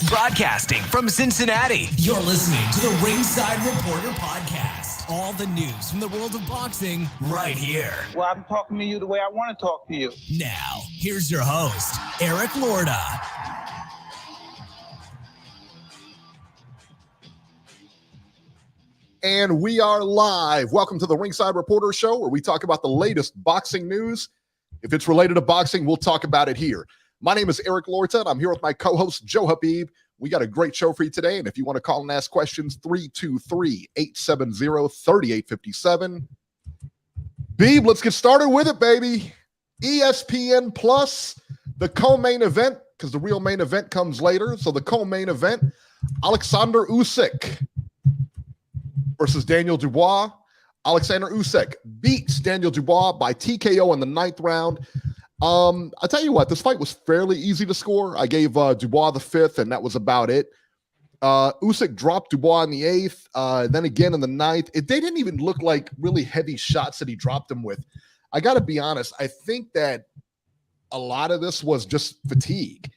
Broadcasting from Cincinnati, you're listening to the Ringside Reporter podcast. All the news from the world of boxing right here. Well, I'm talking to you the way I want to talk to you. Now, here's your host, Eric Lorda. And we are live. Welcome to the Ringside Reporter Show, where we talk about the latest boxing news. If it's related to boxing, we'll talk about it here. My name is Eric Lorda, and I'm here with my co-host, Joe Habib. We got a great show for you today, and if you want to call and ask questions, 323-870-3857. Beeb, let's get started with it, baby. ESPN Plus, the co-main event, because the real main event comes later. So the co-main event, Alexander Usyk versus Daniel Dubois. Alexander Usyk beats Daniel Dubois by TKO in the 9th round. I'll tell you what, this fight was fairly easy to score. I gave Dubois the 5th, and that was about it. Usyk dropped Dubois in the 8th, then again in the 9th. They didn't even look like really heavy shots that he dropped him with. I got to be honest, I think that a lot of this was just fatigue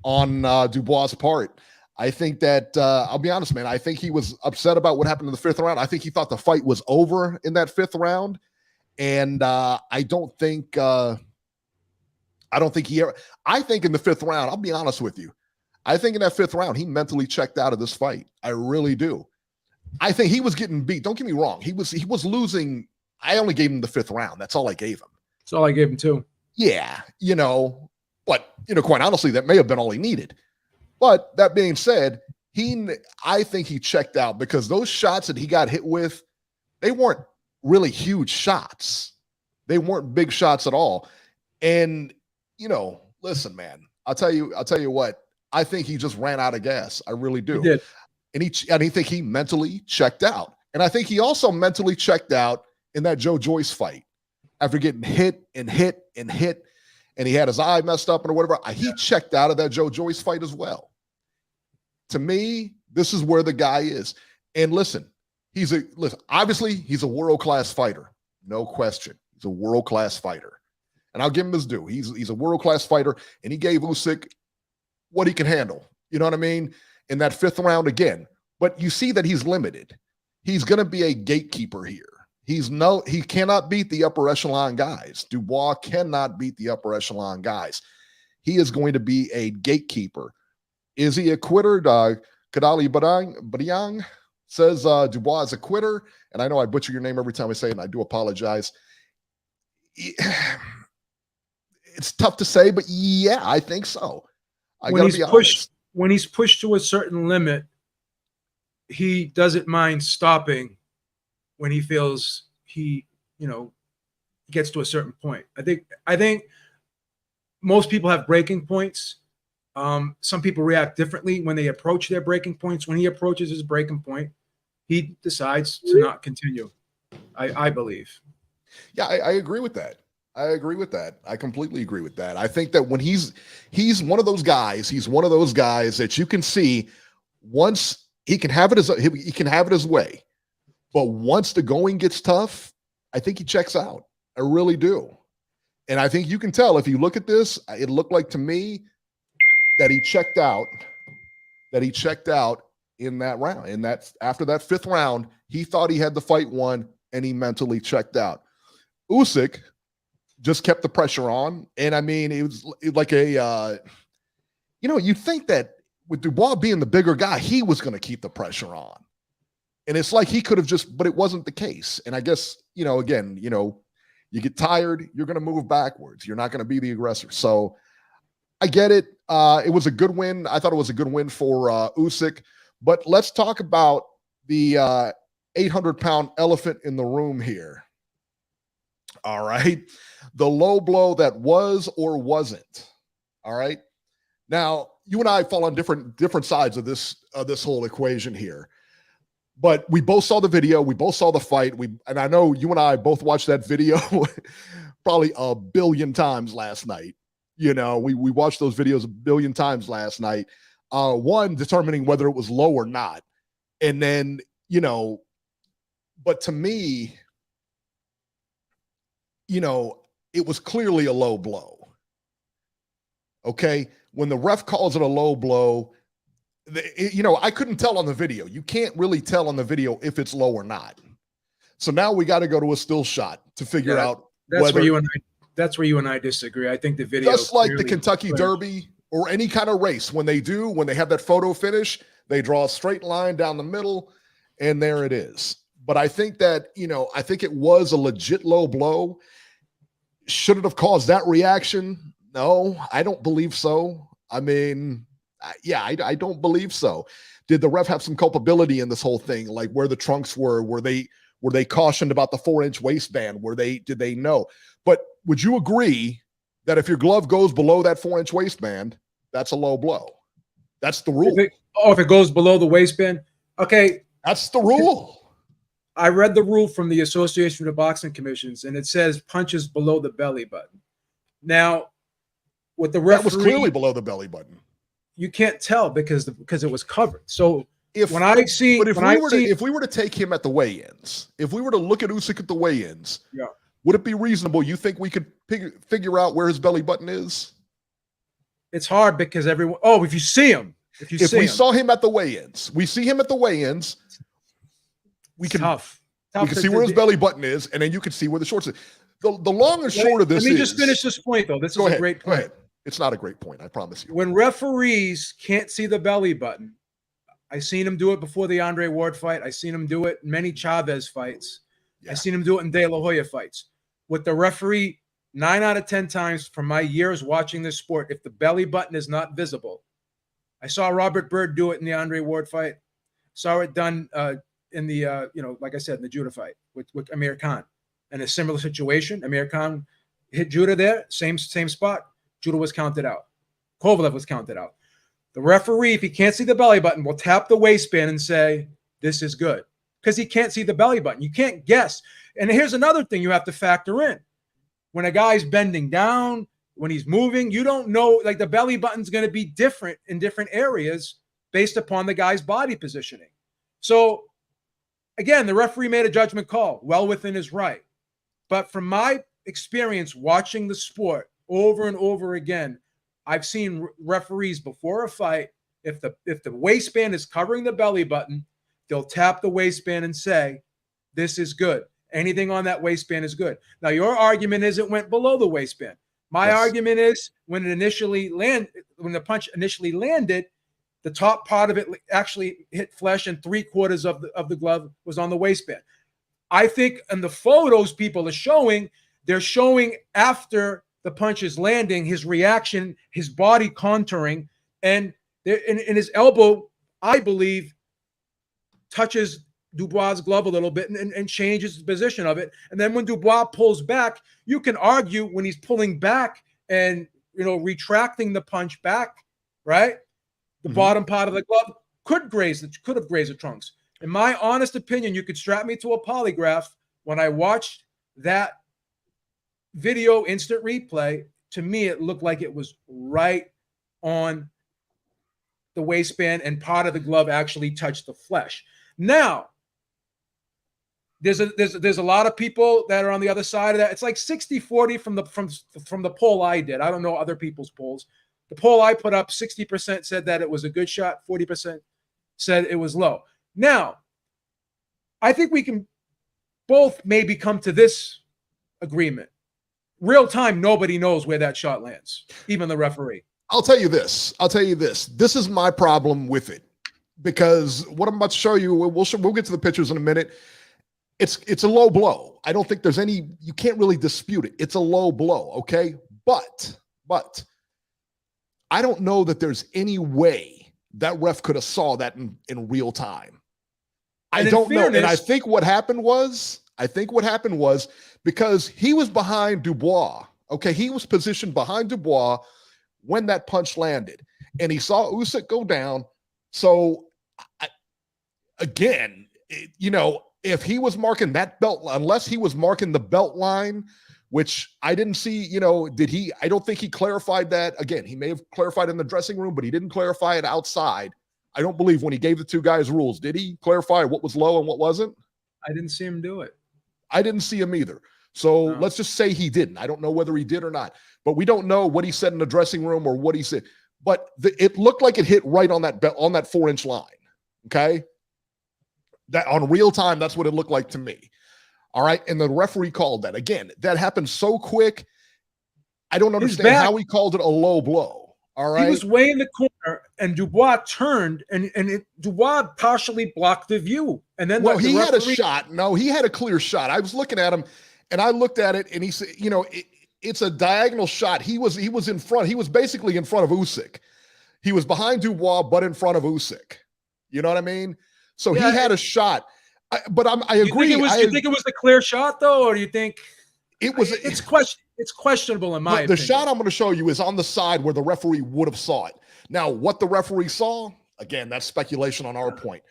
on Dubois' part. I think that, I'll be honest, man, I think he was upset about what happened in the 5th round. I think he thought the fight was over in that 5th round. And I think he ever, I think in the 5th round, I'll be honest with you, I think in that 5th round, he mentally checked out of this fight. I really do. I think he was getting beat. Don't get me wrong. He was losing. I only gave him the 5th round. That's all I gave him. That's all I gave him too. Yeah. But quite honestly, that may have been all he needed. But that being said, I think he checked out because those shots that he got hit with, they weren't really huge shots. They weren't big shots at all. And, listen, man, I'll tell you what, I think he just ran out of gas. I really do. He did. And I think he mentally checked out. And I think he also mentally checked out in that Joe Joyce fight after getting hit and hit and hit. And he had his eye messed up or whatever. He checked out of that Joe Joyce fight as well. To me, this is where the guy is. And listen, obviously he's a world-class fighter. No question. He's a world-class fighter. And I'll give him his due. He's a world-class fighter, and he gave Usyk what he can handle. You know what I mean? In that 5th round again. But you see that he's limited. He's going to be a gatekeeper here. He cannot beat the upper echelon guys. Dubois cannot beat the upper echelon guys. He is going to be a gatekeeper. Is he a quitter? Kadali Badiang says Dubois is a quitter. And I know I butcher your name every time I say it, and I do apologize. It's tough to say, but yeah, I think so. When he's pushed to a certain limit, he doesn't mind stopping when he feels he, gets to a certain point. I think most people have breaking points. Some people react differently when they approach their breaking points. When he approaches his breaking point, he decides to not continue. I believe. Yeah, I agree with that. I completely agree with that. I think that when he's one of those guys, that you can see once he can have it his way. But once the going gets tough, I think he checks out. I really do. And I think you can tell if you look at this, it looked like to me that he checked out in that round. And that's after that 5th round, he thought he had the fight won and he mentally checked out. Usyk just kept the pressure on. And I mean, it was like you'd think that with Dubois being the bigger guy, he was going to keep the pressure on. And it's like he could have but it wasn't the case. And I guess, again, you get tired, you're going to move backwards. You're not going to be the aggressor. So I get it. It was a good win. I thought it was a good win for Usyk. But let's talk about the 800-pound elephant in the room here. All right. The low blow that was or wasn't. All right. Now, you and I fall on different sides of this whole equation here. But we both saw the video. We both saw the fight. And I know you and I both watched that video probably a billion times last night. We watched those videos a billion times last night. One, determining whether it was low or not. And then, but to me, it was clearly a low blow. Okay. When the ref calls it a low blow, I couldn't tell on the video. You can't really tell on the video if it's low or not. So now we got to go to a still shot to figure out that's where you and I disagree. I think the video, just like the Kentucky Derby or any kind of race, when they have that photo finish, they draw a straight line down the middle, and there it is. But I think that, I think it was a legit low blow. Should it have caused that reaction? No, I don't believe so. I mean, I don't believe so. Did the ref have some culpability in this whole thing? Like where the trunks were they cautioned about the 4-inch waistband? Did they know? But would you agree that if your glove goes below that 4-inch waistband, that's a low blow? That's the rule. If it goes below the waistband, okay. That's the rule. I read the rule from the Association of Boxing Commissions, and it says punches below the belly button. Now, with the referee, that was clearly below the belly button. You can't tell because it was covered. So if we were to take him at the weigh-ins, if we were to look at Usyk at the weigh-ins, would it be reasonable? You think we could figure out where his belly button is? It's hard because everyone. Oh, if you see him, if we saw him at the weigh-ins, we see him at the weigh-ins. We can see where his belly button is, and then you can see where the shorts is. The long and short of this is. Let me just finish this point, though. This is a great point. Go ahead. It's not a great point, I promise you. When referees can't see the belly button, I seen him do it before the Andre Ward fight. I seen him do it in many Chavez fights. Yeah. I seen him do it in De La Hoya fights. With the referee, 9 out of 10 times from my years watching this sport, if the belly button is not visible, I saw Robert Byrd do it in the Andre Ward fight. Saw it done in the, like I said, in the Judah fight with Amir Khan. In a similar situation, Amir Khan hit Judah there, same spot. Judah was counted out. Kovalev was counted out. The referee, if he can't see the belly button, will tap the waistband and say, this is good. Because he can't see the belly button. You can't guess. And here's another thing you have to factor in. When a guy's bending down, when he's moving, you don't know, like the belly button's going to be different in different areas based upon the guy's body positioning. So, again, the referee made a judgment call, well within his right. But from my experience watching the sport over and over again, I've seen referees before a fight, if the waistband is covering the belly button, they'll tap the waistband and say, this is good. Anything on that waistband is good. Now, your argument is it went below the waistband. My argument is when the punch initially landed, the top part of it actually hit flesh and 3/4 of the glove was on the waistband. I think in the photos people are showing, they're showing after the punch is landing, his reaction, his body contouring, and in his elbow, I believe, touches Dubois' glove a little bit and changes the position of it. And then when Dubois pulls back, you can argue when he's pulling back and retracting the punch back, right? The bottom part of the glove could have grazed the trunks. In my honest opinion, you could strap me to a polygraph. When I watched that video instant replay, to me, it looked like it was right on the waistband and part of the glove actually touched the flesh. Now, there's a lot of people that are on the other side of that. It's like 60-40 from the poll I did. I don't know other people's polls. The poll I put up, 60% said that it was a good shot, 40% said it was low. Now, I think we can both maybe come to this agreement. Real time, nobody knows where that shot lands, even the referee. I'll tell you this. This is my problem with it, because what I'm about to show you, we'll get to the pictures in a minute. It's a low blow. I don't think there's any, you can't really dispute it. It's a low blow, okay? But I don't know that there's any way that ref could have saw that in real time. I don't know. And I think what happened was because he was behind Dubois. Okay, he was positioned behind Dubois when that punch landed, and he saw Usyk go down. So, if he was marking that belt, unless he was marking the belt line, which I didn't see, I don't think he clarified that. Again, he may have clarified in the dressing room, but he didn't clarify it outside. I don't believe when he gave the two guys rules, did he clarify what was low and what wasn't? I didn't see him do it. I didn't see him either. So No. let's just say he didn't. I don't know whether he did or not, but we don't know what he said in the dressing room or what he said. But it looked like it hit right on that 4-inch line. Okay. That on real time, that's what it looked like to me. All right. And the referee called that. Again, that happened so quick. I don't understand how he called it a low blow. All right. He was way in the corner, and Dubois turned, and Dubois partially blocked the view. And then he had a shot. No, he had a clear shot. I was looking at him, and I looked at it, and he said, it's a diagonal shot. He was in front. He was basically in front of Usyk. He was behind Dubois, but in front of Usyk. You know what I mean? So he had a shot. I agree. You think it was the clear shot, though, or do you think it was? It's questionable in my opinion. The shot I'm going to show you is on the side where the referee would have saw it. Now, what the referee saw, again, that's speculation on our point.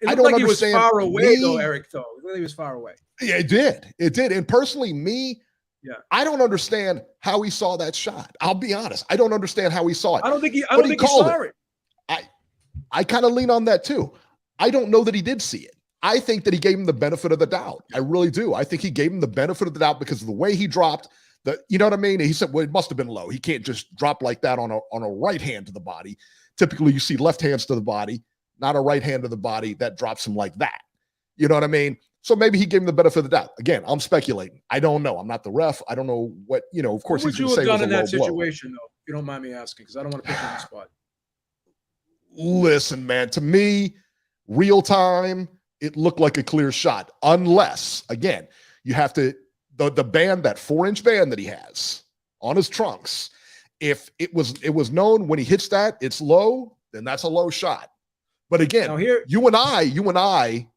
I don't understand. He was far away, though, Eric. Though he was far away. Yeah, it did. And personally, I don't understand how he saw that shot. I'll be honest. I don't understand how he saw it. I don't think he saw it. I kind of lean on that too. I don't know that he did see it. I think that he gave him the benefit of the doubt. I really do. I think he gave him the benefit of the doubt because of the way he dropped. You know what I mean? He said, well, it must have been low. He can't just drop like that on a right hand to the body. Typically, you see left hands to the body, not a right hand to the body that drops him like that. You know what I mean? So maybe he gave him the benefit of the doubt. Again, I'm speculating. I don't know. I'm not the ref. I don't know what, of course he's going to say it was a low blow. What would you have done in that situation, though? If you don't mind me asking, because I don't want to put you on the spot. Listen, man, to me, real time, it looked like a clear shot. Unless, again, you have to, the band, that 4-inch band that he has on his trunks, if it was known when he hits that, it's low, then that's a low shot. But again, now you and I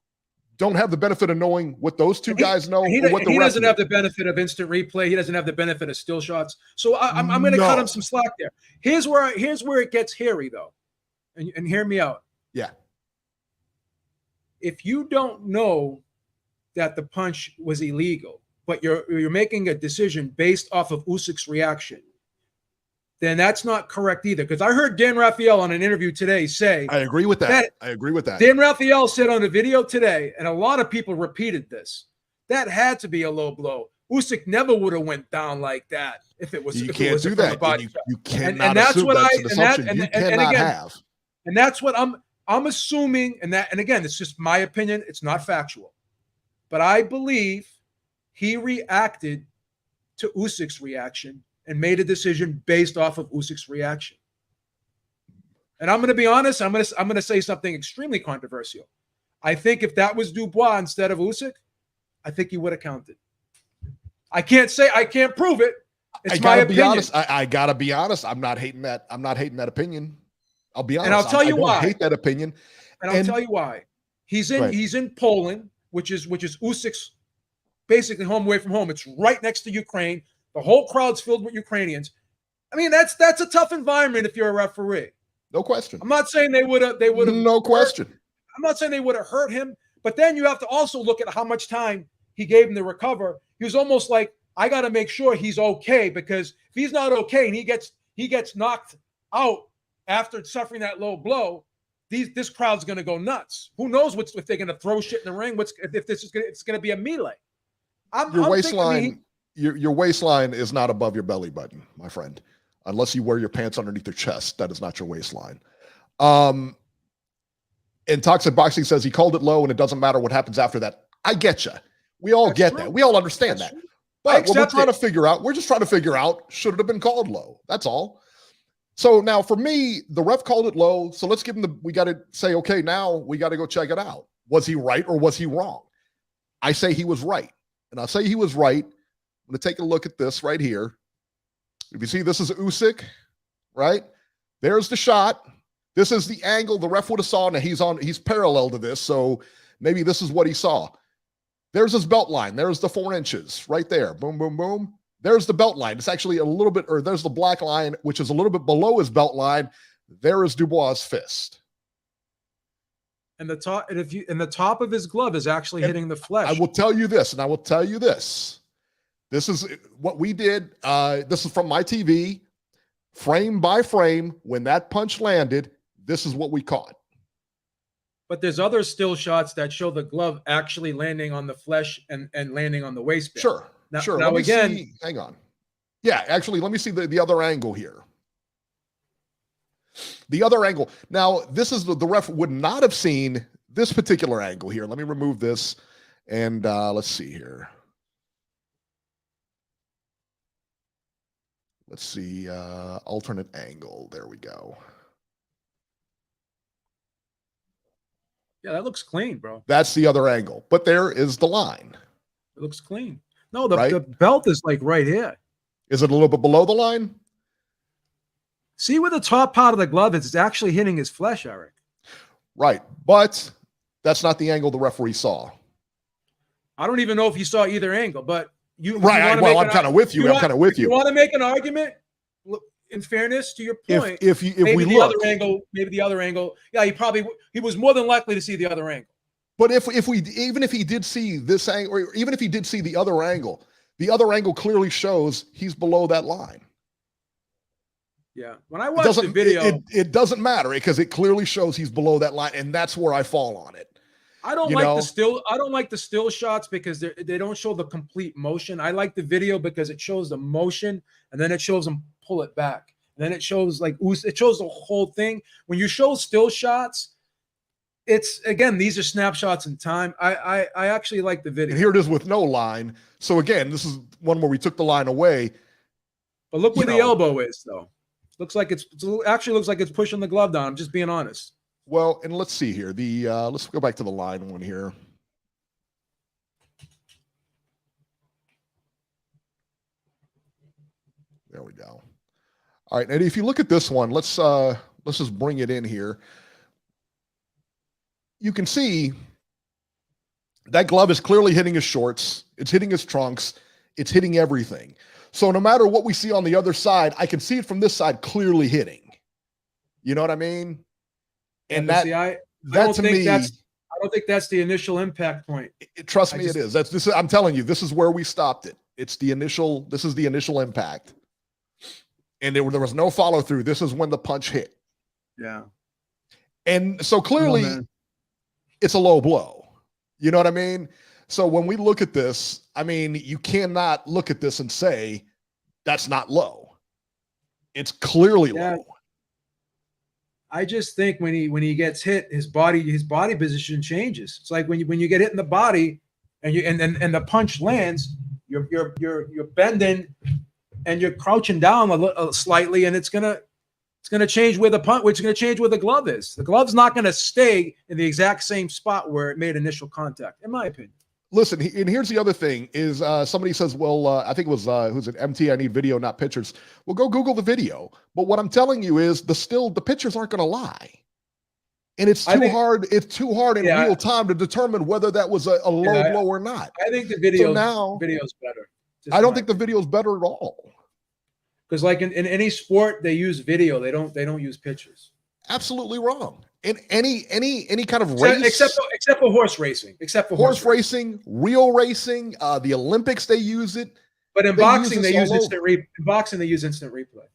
don't have the benefit of knowing what those two guys know. He doesn't have the benefit of instant replay. He doesn't have the benefit of still shots. So I'm going to cut him some slack there. Here's where it gets hairy, though. And hear me out. Yeah. If you don't know that the punch was illegal, but you're making a decision based off of Usyk's reaction, then that's not correct either. Because I heard Dan Raphael on an interview today say, I agree with that. I agree with that. Dan Raphael said on a video today, and a lot of people repeated this, that had to be a low blow. Usyk never would have went down like that if it was. You can't do that. You cannot and that's assume what that's an assumption you cannot have. And that's what I'm assuming, and again, it's just my opinion. It's not factual. But I believe he reacted to Usyk's reaction and made a decision based off of Usyk's reaction. And I'm going to be honest. I'm going to say something extremely controversial. I think if that was Dubois instead of Usyk, I think he would have counted. I can't prove it. It's my opinion. I gotta be honest. I'm not hating that. I'm not hating that opinion. I'll be honest. And I'll tell you why. I hate that opinion. And I'll tell you why. He's in Poland, which is Usyk's basically home away from home. It's right next to Ukraine. The whole crowd's filled with Ukrainians. I mean, that's a tough environment if you're a referee. No question. I'm not saying they would have. No question. I'm not saying they would have hurt him, but then you have to also look at how much time he gave him to recover. He was almost like, I got to make sure he's okay, because if he's not okay and he gets knocked out after suffering that low blow, this crowd's going to go nuts. Who knows if they're going to throw shit in the ring? If this is it's going to be a melee? Your waistline is not above your belly button, my friend, unless you wear your pants underneath your chest. That is not your waistline. And Toxic Boxing says he called it low, and it doesn't matter what happens after that. I get you. We all get that. We all understand that. But what we're trying to figure out, should it have been called low? That's all. So now for me, the ref called it low. So let's give him we got to say, okay, now we got to go check it out. Was he right or was he wrong? I say he was right. And I'll say he was right. I'm going to take a look at this right here. If you see, this is Usyk, right? There's the shot. This is the angle the ref would have saw. Now he's parallel to this. So maybe this is what he saw. There's his belt line. There's the 4 inches right there. Boom, boom, boom. There's the belt line. It's actually a little bit, or there's the black line, which is a little bit below his belt line. There is Dubois' fist. And the top of his glove is actually hitting the flesh. I will tell you this, and I will tell you this. This is what we did. This is from my TV, frame by frame. When that punch landed, this is what we caught. But there's other still shots that show the glove actually landing on the flesh and landing on the waistband. Sure. Now, Sure. now Let me again, see. Hang on. Yeah, actually, let me see the other angle here. The other angle. Now, this is the ref would not have seen this particular angle here. Let me remove this, and let's see here. Let's see, alternate angle. There we go. yeah, that looks clean, bro. That's the other angle. But there is the line. It looks clean. No, the, Right? the belt is like right here. Is it a little bit below the line? See where the top part of the glove is? It's actually hitting his flesh, Eric. Right. But that's not the angle the referee saw. I don't even know if you saw either angle, but you Right. Well, I'm kind of with you. I'm kind of with You you. want to make an argument? Look, in fairness to your point, If maybe we the look, other angle, maybe the other angle. Yeah, he was more than likely to see the other angle. but if we even if he did see this angle, or even if he did see the other angle clearly shows he's below that line. Yeah. When I watched the video, it doesn't matter because it clearly shows he's below that line, and that's where I fall on it. I don't like the still shots because they don't show the complete motion. I like the video because it shows the motion and then it shows him pull it back. And then it shows it shows the whole thing. When you show still shots, it's again, these are snapshots in time. I actually like the video. And here it is with no line. So again, this is one where we took the line away. But look where the elbow is, though. Looks like it's pushing the glove down. I'm just being honest. Well, and let's see here. Let's go back to the line one here. There we go. All right, and if you look at this one, let's just bring it in here. You can see that glove is clearly hitting his shorts. It's hitting his trunks. It's hitting everything. So no matter what we see on the other side, I can see it from this side clearly hitting. You know what I mean? And I don't think that's the initial impact point. Trust me, it is. I'm telling you, this is where we stopped it. This is the initial impact. And there was no follow through. This is when the punch hit. Yeah. And so clearly it's a low blow. You know what I mean? So when we look at this, I mean, you cannot look at this and say that's not low. It's clearly low. I just think when he gets hit, his body position changes. It's like when you get hit in the body and the punch lands, you're bending and you're crouching down slightly, and it's gonna change where the punch, which is gonna change where the glove is. The glove's not gonna stay in the exact same spot where it made initial contact, in my opinion. Listen, and here's the other thing is somebody says, well, I think it was, who's it? MT, I need video, not pictures. Well, go Google the video. But what I'm telling you is the pictures aren't going to lie. And it's too hard. It's too hard in real time to determine whether that was a low blow or not. I think the video's better. I don't think the video's better at all. Because like in any sport, they use video. They don't use pictures. Absolutely wrong. In any kind of race, except for horse racing, horse racing, real racing, the Olympics they use it. But in boxing they use instant replay.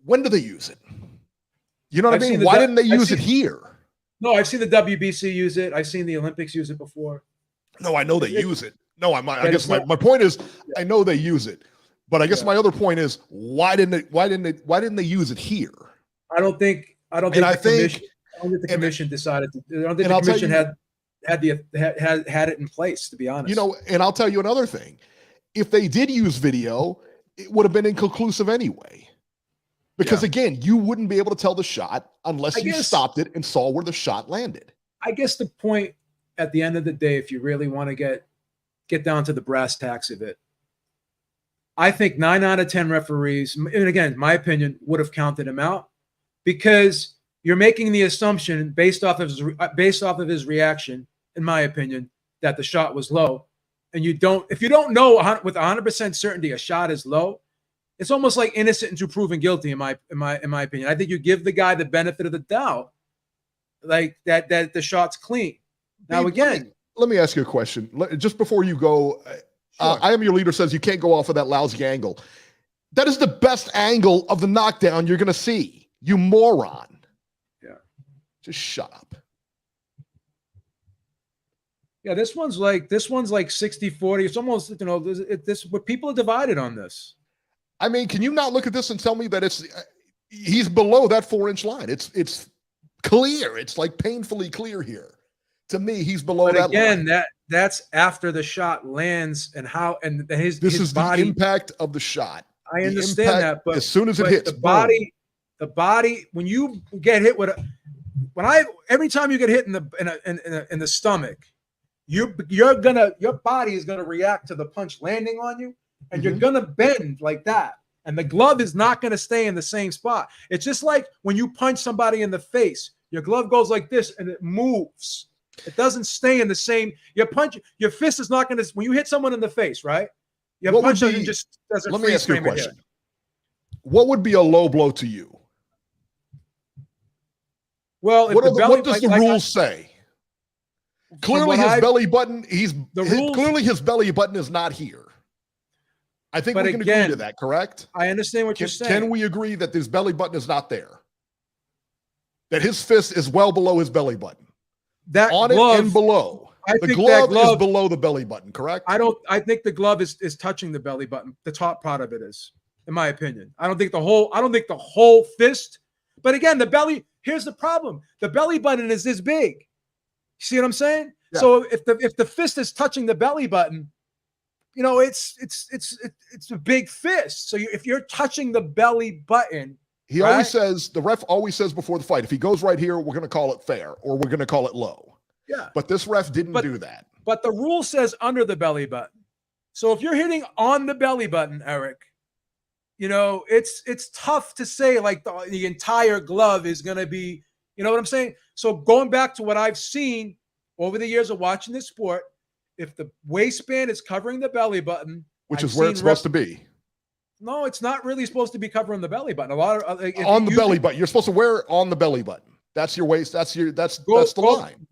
When do they use it? You know what I mean? Why didn't they use it here? No, I've seen the WBC use it. I've seen the Olympics use it before. No, I know they use it. No, I guess my point is I know they use it, but I guess my other point is why didn't they use it here? I don't think the commission decided to. I don't think the commission had it in place, to be honest. You know, and I'll tell you another thing. If they did use video, it would have been inconclusive anyway. Because again, you wouldn't be able to tell the shot unless you stopped it and saw where the shot landed. I guess the point at the end of the day, if you really want to get down to the brass tacks of it, I think 9 out of 10 referees, and again, my opinion, would have counted him out. Because you're making the assumption based off of his reaction, in my opinion, that the shot was low, and if you don't know with 100% certainty a shot is low, it's almost like innocent until proven guilty. In my opinion, I think you give the guy the benefit of the doubt, like that the shot's clean. Now again, let me ask you a question just before you go. Sure. I Am Your Leader says you can't go off of that lousy angle. That is the best angle of the knockdown you're going to see. You moron. Yeah. Just shut up. Yeah, this one's like 60-40. It's almost, this what people are divided on this. I mean, can you not look at this and tell me that he's below that 4-inch line? It's clear. It's like painfully clear here. To me, he's below that line. That's after the shot lands and his This is body, the impact of the shot. I understand that, but as soon as it hits, the body, when you get hit with every time you get hit in the stomach, your body is gonna react to the punch landing on you, and you're gonna bend like that. And the glove is not going to stay in the same spot. It's just like when you punch somebody in the face, your glove goes like this and it moves. It doesn't stay in the same. Your fist is not going to, when you hit someone in the face, right? Your punch doesn't just, let me ask you a question. What would be a low blow to you? Well, what does the rules say? Clearly his belly button, clearly his belly button is not here. I think we can agree to that, correct? I understand what you're saying. Can we agree that his belly button is not there? That his fist is well below his belly button? That on glove, it and below. The glove is below the belly button, correct? I think the glove is touching the belly button. The top part of it is, in my opinion. I don't think the whole fist. But again, here's the problem. The belly button is this big. You see what I'm saying? Yeah. So if the fist is touching the belly button, it's a big fist. So if you're touching the belly button, the ref always says before the fight, if he goes right here, we're going to call it fair or we're going to call it low. Yeah. But this ref didn't do that. But the rule says under the belly button. So if you're hitting on the belly button, Eric, it's tough to say like the entire glove is going to be, you know what I'm saying? So going back to what I've seen over the years of watching this sport, if the waistband is covering the belly button, which is where it's supposed to be. No, it's not really supposed to be covering the belly button. A lot of on the belly button. You're supposed to wear it on the belly button. That's your waist. That's the line.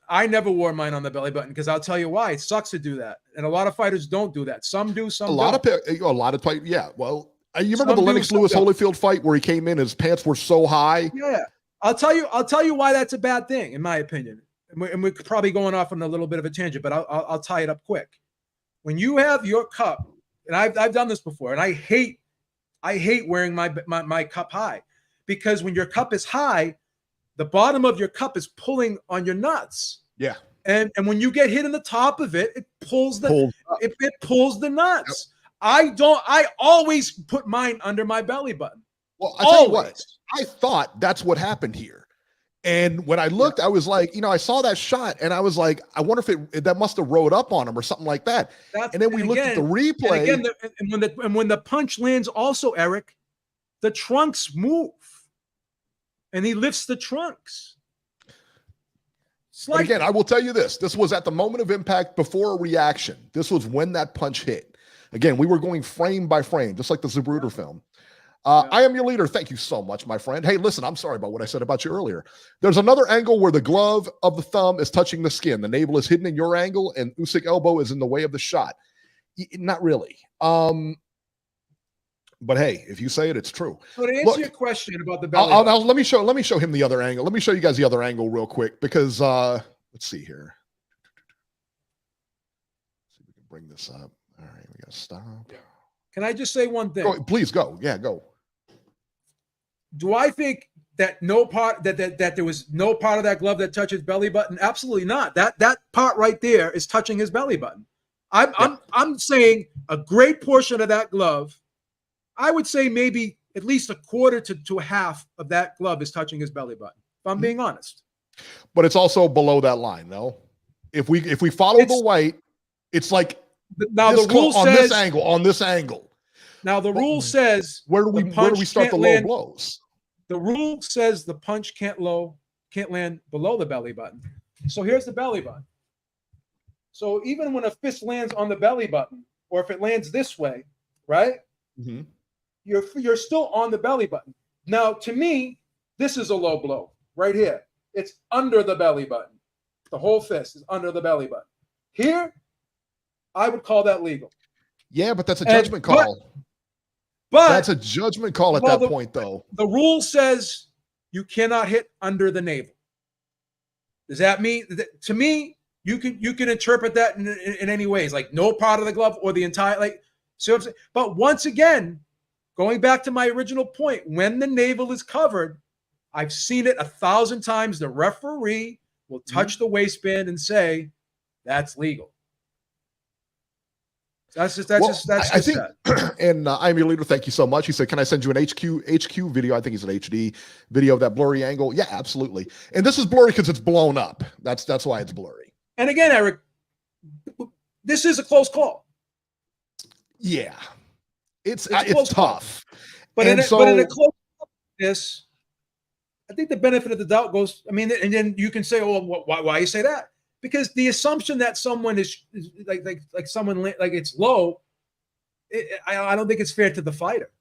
I never wore mine on the belly button because I'll tell you why. It sucks to do that, and a lot of fighters don't do that. Some do. Some don't. Yeah. Well, you remember the Lennox Lewis Holyfield fight where he came in, his pants were so high. Yeah, I'll tell you why that's a bad thing, in my opinion. And we're probably going off on a little bit of a tangent, but I'll tie it up quick. When you have your cup, and I've done this before, and I hate wearing my cup high, because when your cup is high, the bottom of your cup is pulling on your nuts. Yeah. And when you get hit in the top of it, it pulls the nuts. Yep. I always put mine under my belly button. Well, I tell you what, I thought that's what happened here. And when I looked, I was like, I saw that shot and I was like, I wonder if that must have rode up on him or something like that. And then we looked at the replay. And when the punch lands also, Eric, the trunks move. And he lifts the trunks. But again, I will tell you this. This was at the moment of impact before a reaction. This was when that punch hit. Again, we were going frame by frame, just like the Zapruder film. I am your leader. Thank you so much, my friend. Hey, listen, I'm sorry about what I said about you earlier. There's another angle where the glove of the thumb is touching the skin. The navel is hidden in your angle, and Usyk elbow is in the way of the shot. Not really. But hey, if you say it, it's true. So to answer your question about the belly, let me show him the other angle. Let me show you guys the other angle real quick because let's see here. Let's see if we can bring this up. All right, we gotta stop. Can I just say one thing? Please go. Yeah, go. Do I think that that there was no part of that glove that touches belly button? Absolutely not. That part right there is touching his belly button. I'm saying a great portion of that glove. I would say maybe at least a quarter to a half of that glove is touching his belly button, if I'm being honest. But it's also below that line, though. If we follow the white, it's like now the rule says on this angle. Now the rule says where do we start the low blows? The rule says the punch can't land below the belly button. So here's the belly button. So even when a fist lands on the belly button, or if it lands this way, right? Mm-hmm. You're still on the belly button. Now, to me, this is a low blow right here. It's under the belly button. The whole fist is under the belly button. Here, I would call that legal. Yeah, but that's a judgment call. But that's a judgment call at that point, though. The rule says you cannot hit under the navel. Does that mean that, to me, You can interpret that in any ways, like no part of the glove or the entire, like, so I'm saying. But once again, going back to my original point, when the navel is covered, I've seen it 1,000 times. The referee will touch the waistband and say, that's legal. That's just I think, that. And I'm your leader. Thank you so much. He said, "Can I send you an HQ video?" I think it's an HD video of that blurry angle. Yeah, absolutely. And this is blurry because it's blown up. That's why it's blurry. And again, Eric, this is a close call. Yeah, it's tough. Call. But in a close call like this, I think the benefit of the doubt goes. I mean, and then you can say, "Oh, why you say that?" Because the assumption that someone is like someone like it's low, I don't think it's fair to the fighter.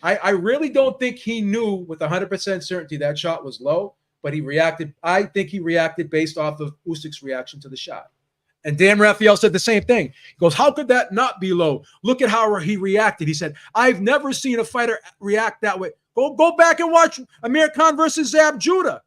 I really don't think he knew with 100% certainty that shot was low, but he reacted. I think he reacted based off of Usyk's reaction to the shot. And Dan Raphael said the same thing. He goes, "How could that not be low? Look at how he reacted." He said, "I've never seen a fighter react that way." Go back and watch Amir Khan versus Zab Judah.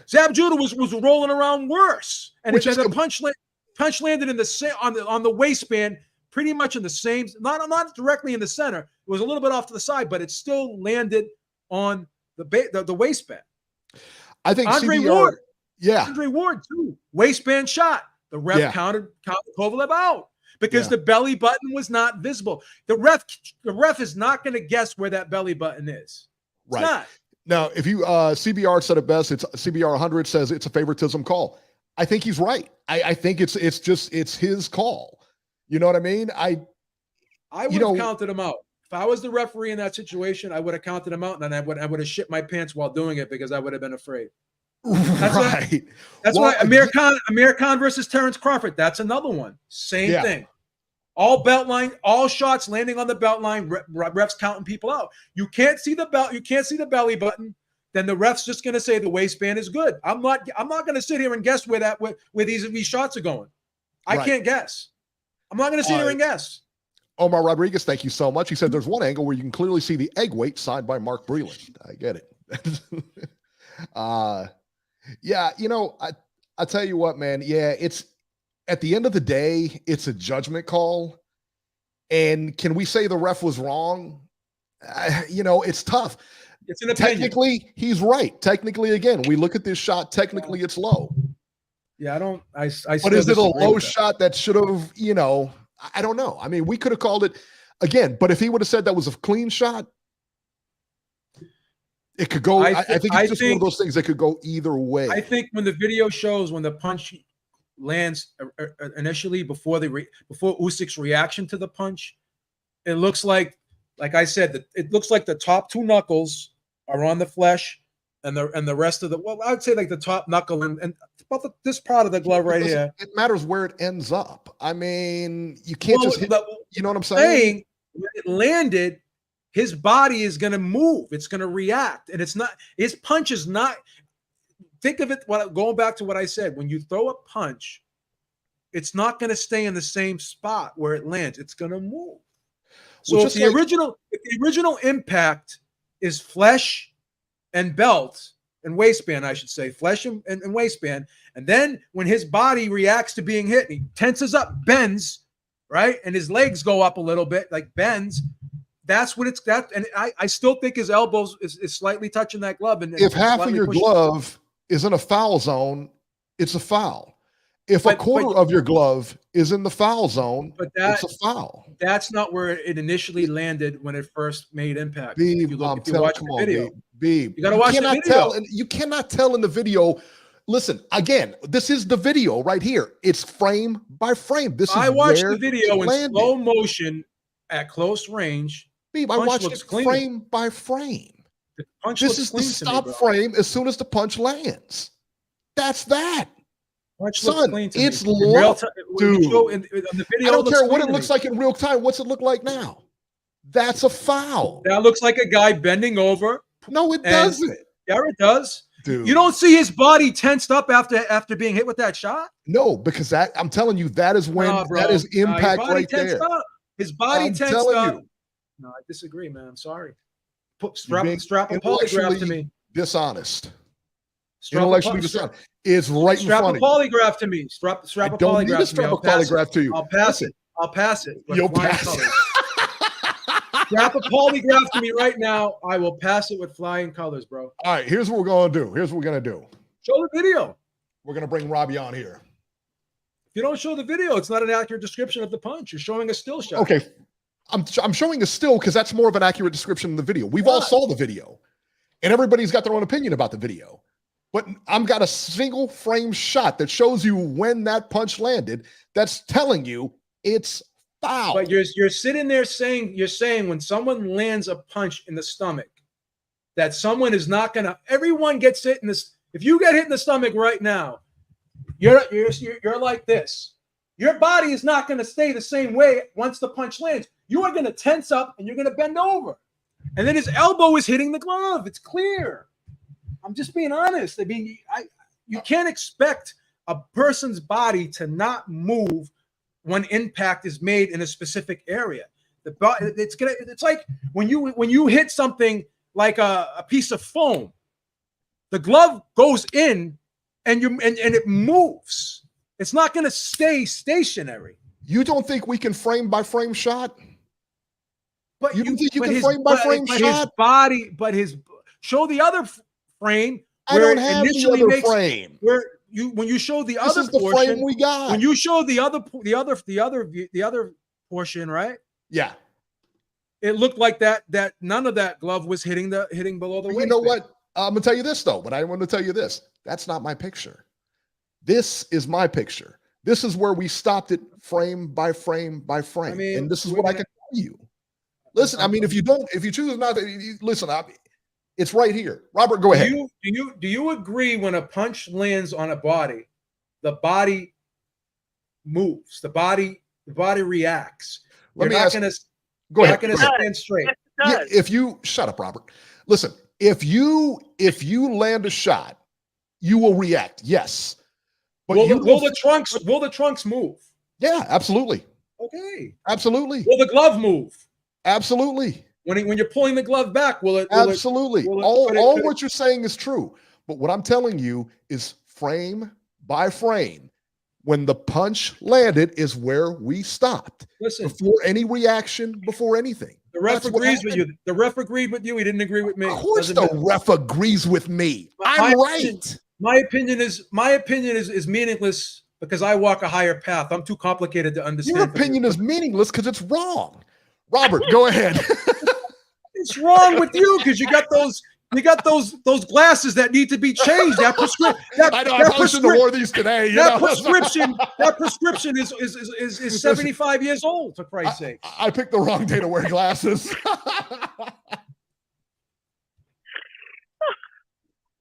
Zab Judah was rolling around worse, and the punch landed in the on the waistband, pretty much in the same, not directly in the center. It was a little bit off to the side, but it still landed on the waistband. I think Andre Ward too, waistband shot. The ref counted Kovalev out because the belly button was not visible. The ref is not going to guess where that belly button is. It's not. Now, if you CBR said it best, it's CBR 100 says it's a favoritism call. I think he's right. I think it's his call. You know what I mean? I would have counted him out. If I was the referee in that situation, I would have counted him out, and then I would have shit my pants while doing it because I would have been afraid. That's why Amir Khan versus Terrence Crawford. That's another one. Same thing. All belt line, all shots landing on the belt line. Refs counting people out. You can't see the belt. You can't see the belly button. Then the ref's just going to say the waistband is good. I'm not going to sit here and guess where these shots are going. I can't guess. I'm not going to sit here and guess. Omar Rodriguez, thank you so much. He said there's one angle where you can clearly see the egg weight signed by Mark Breland. I get it. Yeah, I tell you what, man. Yeah, it's at the end of the day, it's a judgment call. And can we say the ref was wrong? It's tough. It's an opinion. Technically, he's right. Technically, again, we look at this shot. Technically, it's low. Yeah, I don't. I but is it a low shot that should have? I don't know. I mean, we could have called it again. But if he would have said that was a clean shot, it could go. I think it's just one of those things that could go either way. I think when the video shows when the punch lands initially before Usyk's reaction to the punch, it looks like I said, it looks like the top two knuckles are on the flesh, and the rest of I would say like the top knuckle and about this part of the glove right here. It matters where it ends up. I mean, you can't just hit. You know what I'm saying? When it landed, his body is going to move. It's going to react, and it's not. His punch is not. Think of it. Going back to what I said, when you throw a punch, it's not going to stay in the same spot where it lands. It's going to move. So if the original impact is flesh and belt and waistband, I should say, flesh and waistband, and then when his body reacts to being hit, he tenses up, bends, right, and his legs go up a little bit, like bends. That's what it's got. And I still think his elbows is slightly touching that glove. And if half of your glove is in a foul zone, it's a foul. If a quarter of your glove is in the foul zone, it's a foul. That's not where it initially landed when it first made impact. Beeb, you watch the video. Beeb. You got to watch the video. You cannot tell in the video. Listen, again, this is the video right here. It's frame by frame. I watched the video in slow motion at close range. Beeb, I watched it frame by frame. This is the stop frame as soon as the punch lands. That's that. Son, it's low, dude. I don't care what it looks like in real time. What's it look like now? That's a foul. That looks like a guy bending over. No, it doesn't. Yeah, it does. Dude. You don't see his body tensed up after being hit with that shot? No, because I'm telling you, that is when that is impact right there. His body tensed up. No, I disagree, man. I'm sorry. Strap a polygraph to me. Dishonest. intellectually sound, is right in Strap front a of you. polygraph to me. Strap I a don't need to polygraph to me. strap a I'll pass polygraph it. to you. I'll pass Listen, it. I'll pass it. with You'll flying pass colors. it. Strap a polygraph to me right now. I will pass it with flying colors, bro. All right, here's what we're going to do. Here's what we're going to do. Show the video. We're going to bring Robbie on here. If you don't show the video, it's not an accurate description of the punch. You're showing a still shot. Okay, I'm showing a still because that's more of an accurate description of the video. We've all saw the video, and everybody's got their own opinion about the video. But I've got a single frame shot that shows you when that punch landed. That's telling you it's foul. But you're sitting there saying when someone lands a punch in the stomach, that someone is not gonna. Everyone gets hit in this. If you get hit in the stomach right now, you're like this. Your body is not going to stay the same way once the punch lands. You are going to tense up and you're going to bend over. And then his elbow is hitting the glove. It's clear. I'm just being honest. I mean, you can't expect a person's body to not move when impact is made in a specific area. It's like when you hit something like a piece of foam, the glove goes in and it moves. It's not going to stay stationary. You don't think we can frame by frame shot? But you don't think you can frame by frame shot? Show the other frame. I don't have the other frame. When you show the this other is the portion, frame we got. When you show the other portion, right? Yeah. It looked like that none of that glove was hitting below the waist. You know what? I'm gonna tell you this though, but I want to tell you this. That's not my picture. This is my picture. This is where we stopped it frame by frame by frame. I mean, and this is what I can tell you. Listen, I mean, if you choose not to listen, it's right here. Robert, go ahead. Do you agree when a punch lands on a body, the body moves, the body reacts? You're not going to stand straight. Yeah, if you shut up, Robert. Listen, if you land a shot, you will react. Yes. But will the trunks move? Yeah, absolutely. Okay. Absolutely. Will the glove move? Absolutely. When you're pulling the glove back, will it? Absolutely. All what you're saying is true. But what I'm telling you is frame by frame. When the punch landed is where we stopped. Listen. Before any reaction, before anything. The ref agrees with you. The ref agreed with you. He didn't agree with me. Of course the ref agrees with me. I'm right. My opinion is meaningless because I walk a higher path. I'm too complicated to understand. Your opinion is meaningless because it's wrong. Robert, go ahead. It's wrong with you because you got those glasses that need to be changed. That prescription. I know. I probably shouldn't have worn these today. That prescription is 75 years old. For Christ's sake. I picked the wrong day to wear glasses.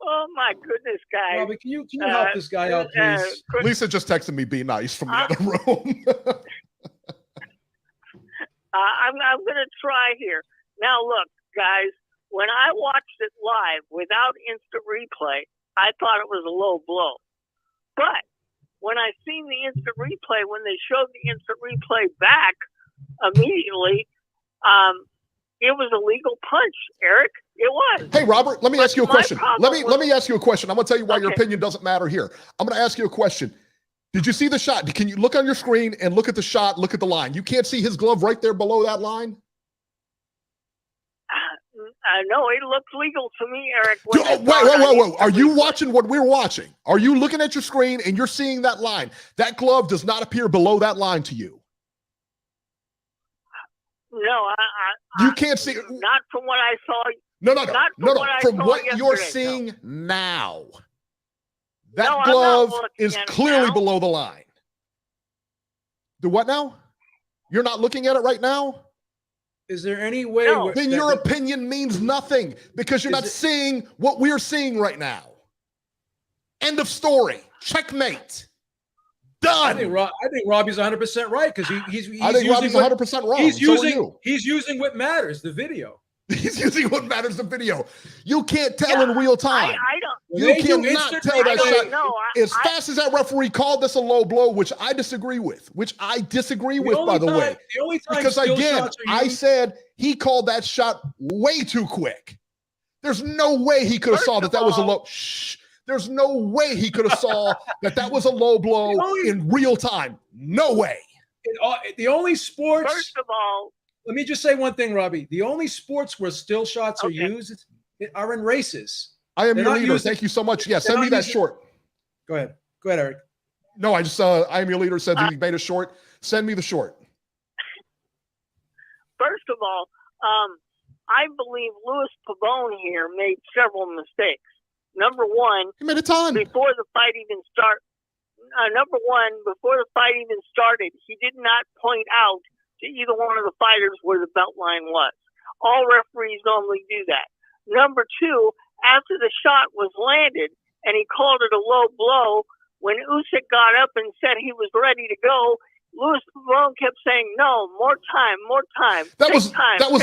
Oh my goodness, guys! Robbie, can you help this guy out, please? Lisa just texted me, "Be nice" from the other room. I'm going to try here. Now, look, guys. When I watched it live without instant replay, I thought it was a low blow. But when I seen the instant replay, when they showed the instant replay back immediately, it was a legal punch, Eric. It was. Hey, Robert, let me ask you a question. Let me ask you a question. I'm going to tell you why your opinion doesn't matter here. I'm going to ask you a question. Did you see the shot? Can you look on your screen and look at the shot, look at the line? You can't see his glove right there below that line? No, it looks legal to me, Eric. Wait. Are you watching what we're watching? Are you looking at your screen and you're seeing that line? That glove does not appear below that line to you. No, you can't see. Not from what I saw. No. From what you're seeing now, that glove is clearly below the line. The what now? You're not looking at it right now? Is there any way? No. Then your opinion means nothing because you're not seeing what we're seeing right now. End of story. Checkmate. Done. I think Robbie's 100% right because he's I think Robbie's 100% wrong. He's using what matters, the video. He's using what matters, the video. You can't tell in real time. I don't. You cannot tell that shot. As fast as that referee called this a low blow, which I disagree with, by the way. The only time because again, I said he called that shot way too quick. There's no way he could have saw that was a low. There's no way he could have saw that was a low blow in real time. No way. The only sports. First of all, let me just say one thing, Robbie. The only sports where still shots are used are in races. I am your leader. Thank you so much. Yeah, send me that short. Go ahead, Eric. No, I just I am your leader said he made a short. Send me the short. First of all, I believe Louis Pavone here made several mistakes. Number one, he made a ton before the fight even started. Before the fight even started, he did not point out to either one of the fighters where the belt line was. All referees normally do that. Number two, after the shot was landed and he called it a low blow, when Usyk got up and said he was ready to go, Louis Pavone kept saying, "No, more time, more time." That was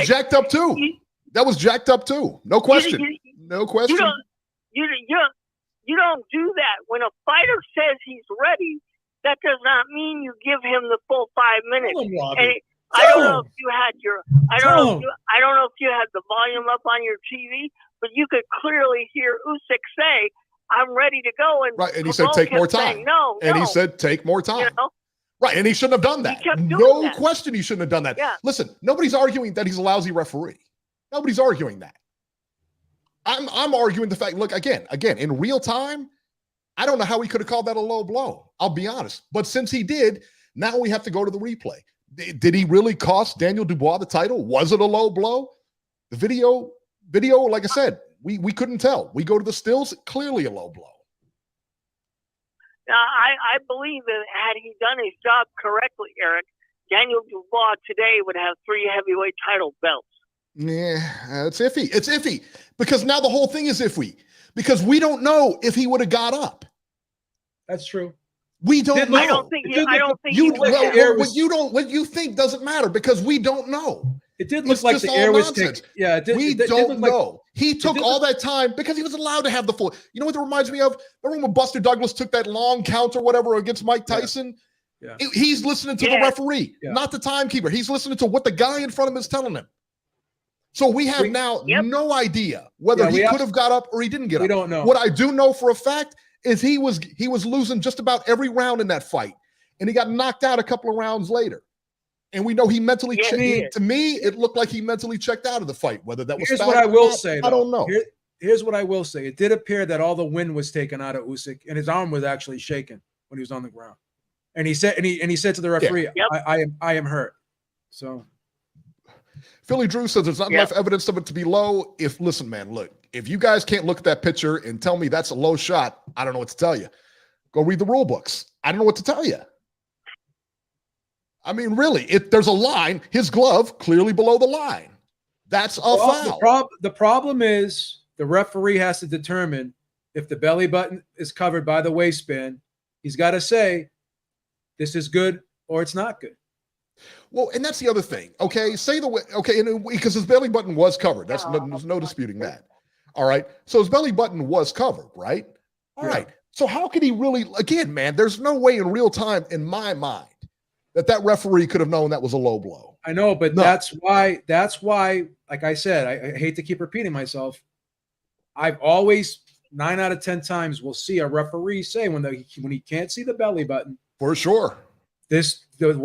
jacked up too. That was jacked up too. No question. No question. You don't do that. When a fighter says he's ready, that does not mean you give him the full 5 minutes. I don't know if you had the volume up on your TV, but you could clearly hear Usyk say, "I'm ready to go." And right, and he said, "Take more time." Saying, no, he said, "Take more time." You know? Right, and he shouldn't have done that. No question, he shouldn't have done that. Yeah. Listen, nobody's arguing that he's a lousy referee. Nobody's arguing that. I'm arguing the fact. Look, again, in real time, I don't know how he could have called that a low blow. I'll be honest. But since he did, now we have to go to the replay. Did he really cost Daniel Dubois the title? Was it a low blow? The video, like I said, we couldn't tell. We go to the stills, clearly a low blow. Now, I believe that had he done his job correctly, Eric, Daniel Dubois today would have 3 heavyweight title belts. Yeah, it's iffy. It's iffy because now the whole thing is iffy because we don't know if he would have got up. That's true. We don't know. I don't think he would. What you think doesn't matter because we don't know. It did look like the air was taken. Yeah, we don't know. He took all that time because he was allowed to have the full. You know what it reminds me of? Remember when Buster Douglas took that long count or whatever against Mike Tyson? Yeah. He's listening to the referee, not the timekeeper. He's listening to what the guy in front of him is telling him. So we have no idea whether he could have got up or he didn't get up. We don't know. What I do know for a fact is he was losing just about every round in that fight, and he got knocked out a couple of rounds later. And we know he mentally checked. To me, it looked like he mentally checked out of the fight. Whether that was here's what I will say. I don't know. Here's what I will say. It did appear that all the wind was taken out of Usyk, and his arm was actually shaking when he was on the ground. And he said, he said to the referee, "I am hurt." So. Philly Drew says there's not enough evidence of it to be low. Listen, man, look, if you guys can't look at that picture and tell me that's a low shot, I don't know what to tell you. Go read the rule books. I don't know what to tell you. I mean, really, there's a line, his glove clearly below the line. That's a foul. The problem is the referee has to determine if the belly button is covered by the waistband. He's got to say, this is good or it's not good. Well, and that's the other thing. Okay, because his belly button was covered. There's no disputing that. All right. So his belly button was covered, right? All right. So how could he really, again, man, there's no way in real time, in my mind, that referee could have known that was a low blow. I know, but that's why, like I said, I hate to keep repeating myself. I've always, 9 out of 10 times, will see a referee say when he can't see the belly button. For sure. The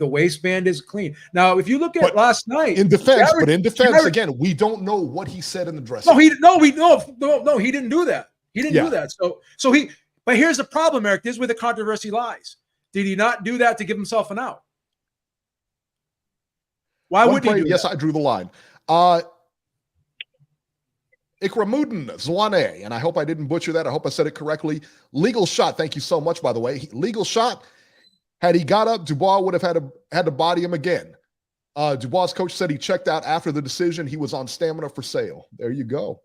waistband is clean. Now, if you look at last night, in defense, again, we don't know what he said in the dressing room. No, he didn't do that. He didn't do that. But here's the problem, Eric. This is where the controversy lies. Did he not do that to give himself an out? Why would he do that? Yes, I drew the line. Ikramudin Zwane, and I hope I didn't butcher that. I hope I said it correctly. Legal shot. Thank you so much, by the way. Legal shot. Had he got up, Dubois would have had to body him again. Dubois' coach said he checked out after the decision. He was on stamina for sale. There you go.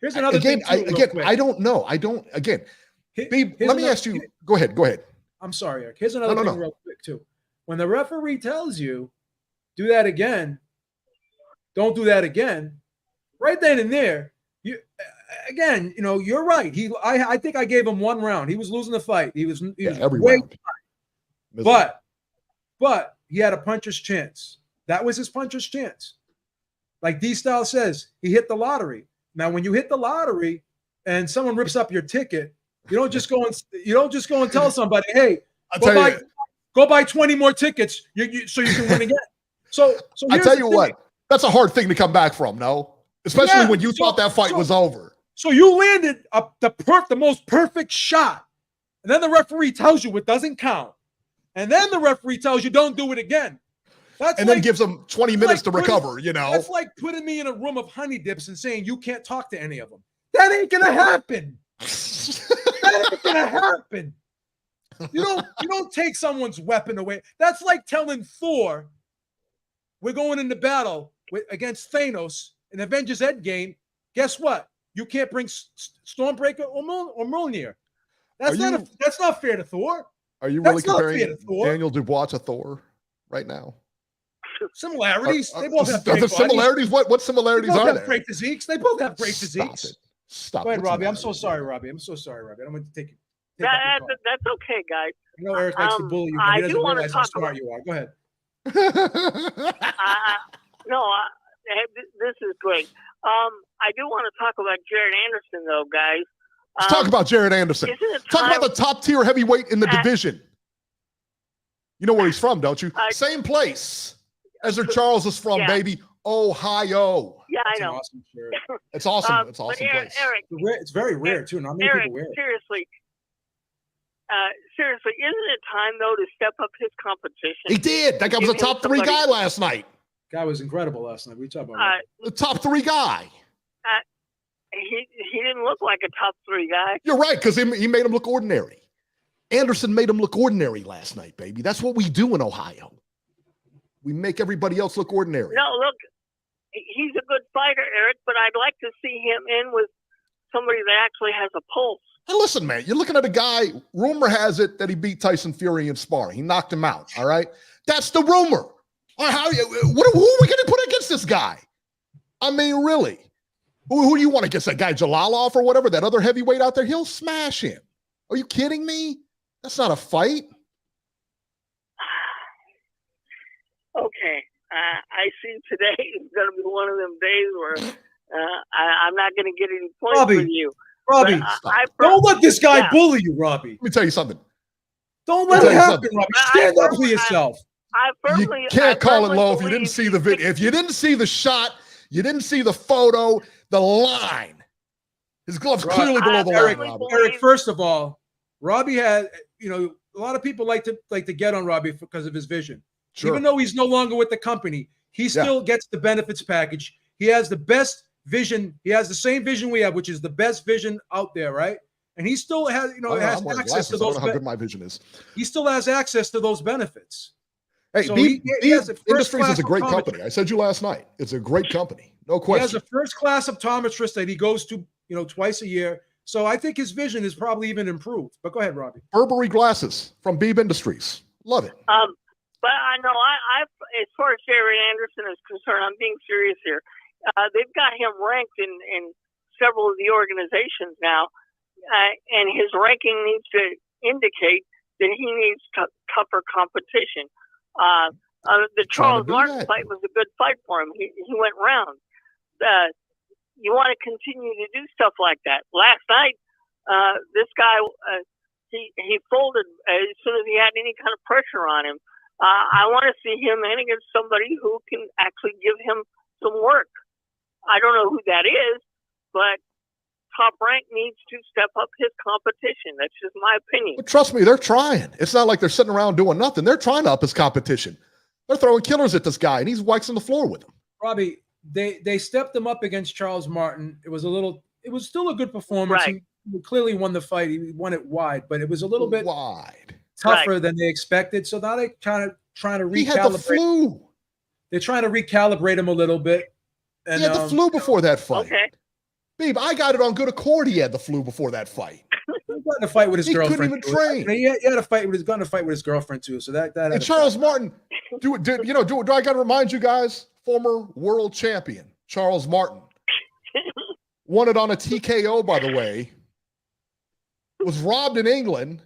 Here's another thing. I don't know. Let me ask you. Go ahead. I'm sorry, Eric. Here's another thing real quick, too. When the referee tells you, do that again, don't do that again, right then and there, you're right. I think I gave him 1 round. He was losing the fight. He was every way round. But he had a puncher's chance. That was his puncher's chance. Like D-Style says, he hit the lottery. Now, when you hit the lottery and someone rips up your ticket, you don't just go and tell somebody, "Hey, go buy 20 more tickets so you can win again." So I tell you what, that's a hard thing to come back from. No, especially when you thought that fight was over. So you landed the most perfect shot, and then the referee tells you it doesn't count, and then the referee tells you don't do it again. Then gives them 20 minutes to recover. That's like putting me in a room of honey dips and saying you can't talk to any of them. That ain't gonna happen. That ain't gonna happen. You don't take someone's weapon away. That's like telling Thor, we're going into battle against Thanos in Avengers Endgame. Guess what? You can't bring Stormbreaker or Mjolnir. That's not fair to Thor. Are you really comparing Daniel Dubois to Thor right now? Similarities. They both have great similarities. What similarities are there? Great physiques. They both have great physiques. Stop. Go ahead, Robbie. I'm so sorry, Robbie. I'm going to take That's okay, guys. I know Eric likes to bully you, but he doesn't realize how smart you are. Go ahead. This is great. I do want to talk about Jared Anderson, though, guys. Let's talk about Jared Anderson. Talk about the top tier heavyweight in the division. You know where he's from, don't you? Same place as Charles is from, baby. Ohio. Yeah, I know. Awesome shirt. It's awesome. It's awesome place. Eric, it's very rare, too. Not many people wear it. Seriously, isn't it time, though, to step up his competition? He did. That guy was a top 3 guy last night. Guy was incredible last night. We talked about the top 3 guy. He didn't look like a top 3 guy. You're right, because he made him look ordinary. Anderson made him look ordinary last night, baby. That's what we do in Ohio. We make everybody else look ordinary. No, look, he's a good fighter, Eric, but I'd like to see him in with somebody that actually has a pulse. Hey, listen, man, you're looking at a guy, rumor has it that he beat Tyson Fury in sparring. He knocked him out, all right? That's the rumor. All right, who are we going to put against this guy? I mean, really? Who do you want against that guy, Jalalov or whatever, that other heavyweight out there? He'll smash him. Are you kidding me? That's not a fight. Okay. I see today is going to be one of them days where I'm not going to get any points with you. Robbie, don't let this guy bully you, Robbie. Let me tell you something. Don't let it happen, Robbie. Stand up for yourself. You can't call it low if you didn't see the video. If you didn't see the shot, you didn't see the photo, the line. His glove's clearly below the line, Robbie. Eric, first of all, Robbie had, a lot of people like to get on Robbie because of his vision. Sure. Even though he's no longer with the company, he still gets the benefits package. He has the best vision. He has the same vision we have, which is the best vision out there, right? And he still has, has access to those. I don't know how good my vision is. He still has access to those benefits. Hey, so Industries is a great company. I said you last night. It's a great company, no question. He has a first-class optometrist that he goes to, twice a year. So I think his vision is probably even improved. But go ahead, Robbie. Burberry glasses from Beeb Industries. Love it. But I know as far as Jared Anderson is concerned, I'm being serious here. They've got him ranked in several of the organizations now, and his ranking needs to indicate that he needs tougher competition. The Charles Martin fight was a good fight for him. He went round. You want to continue to do stuff like that. Last night, this guy, he folded as soon as he had any kind of pressure on him. I want to see him in against somebody who can actually give him some work. I don't know who that is, but Top Rank needs to step up his competition. That's just my opinion. But trust me, they're trying. It's not like they're sitting around doing nothing. They're trying to up his competition. They're throwing killers at this guy, and he's waxing the floor with them. Robbie, they stepped him up against Charles Martin. It was still a good performance. Right. He clearly won the fight. He won it wide, but it was a little bit wide, tougher than they expected. So now they're trying to recalibrate. He had the flu. They're trying to recalibrate him a little bit. And, he had the flu before that fight. Okay. Babe, I got it on good accord. He had the flu before that fight. He got in a fight with his girlfriend. He couldn't even train. He had a fight with his. Got in a fight with his girlfriend too. So that. And Charles Martin, do I got to remind you guys? Former world champion Charles Martin won it on a TKO. By the way, was robbed in England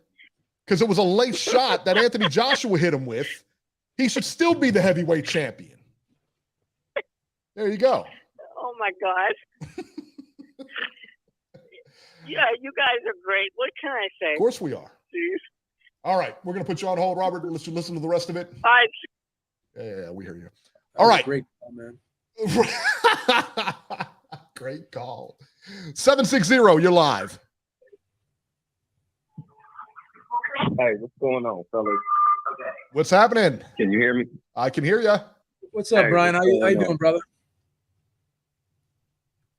because it was a late shot that Anthony Joshua hit him with. He should still be the heavyweight champion. There you go. Oh my God. Yeah, you guys are great. What can I say? Of course we are. Jeez. All right, we're going to put you on hold, Robert. Let's listen to the rest of it. All right. Yeah, we hear you. That All was a right. great call, man. Great call. 760, you're live. Hey, what's going on, fellas? What's happening? Can you hear me? I can hear you. What's up, Hey, Brian? How what's you going doing, on? brother?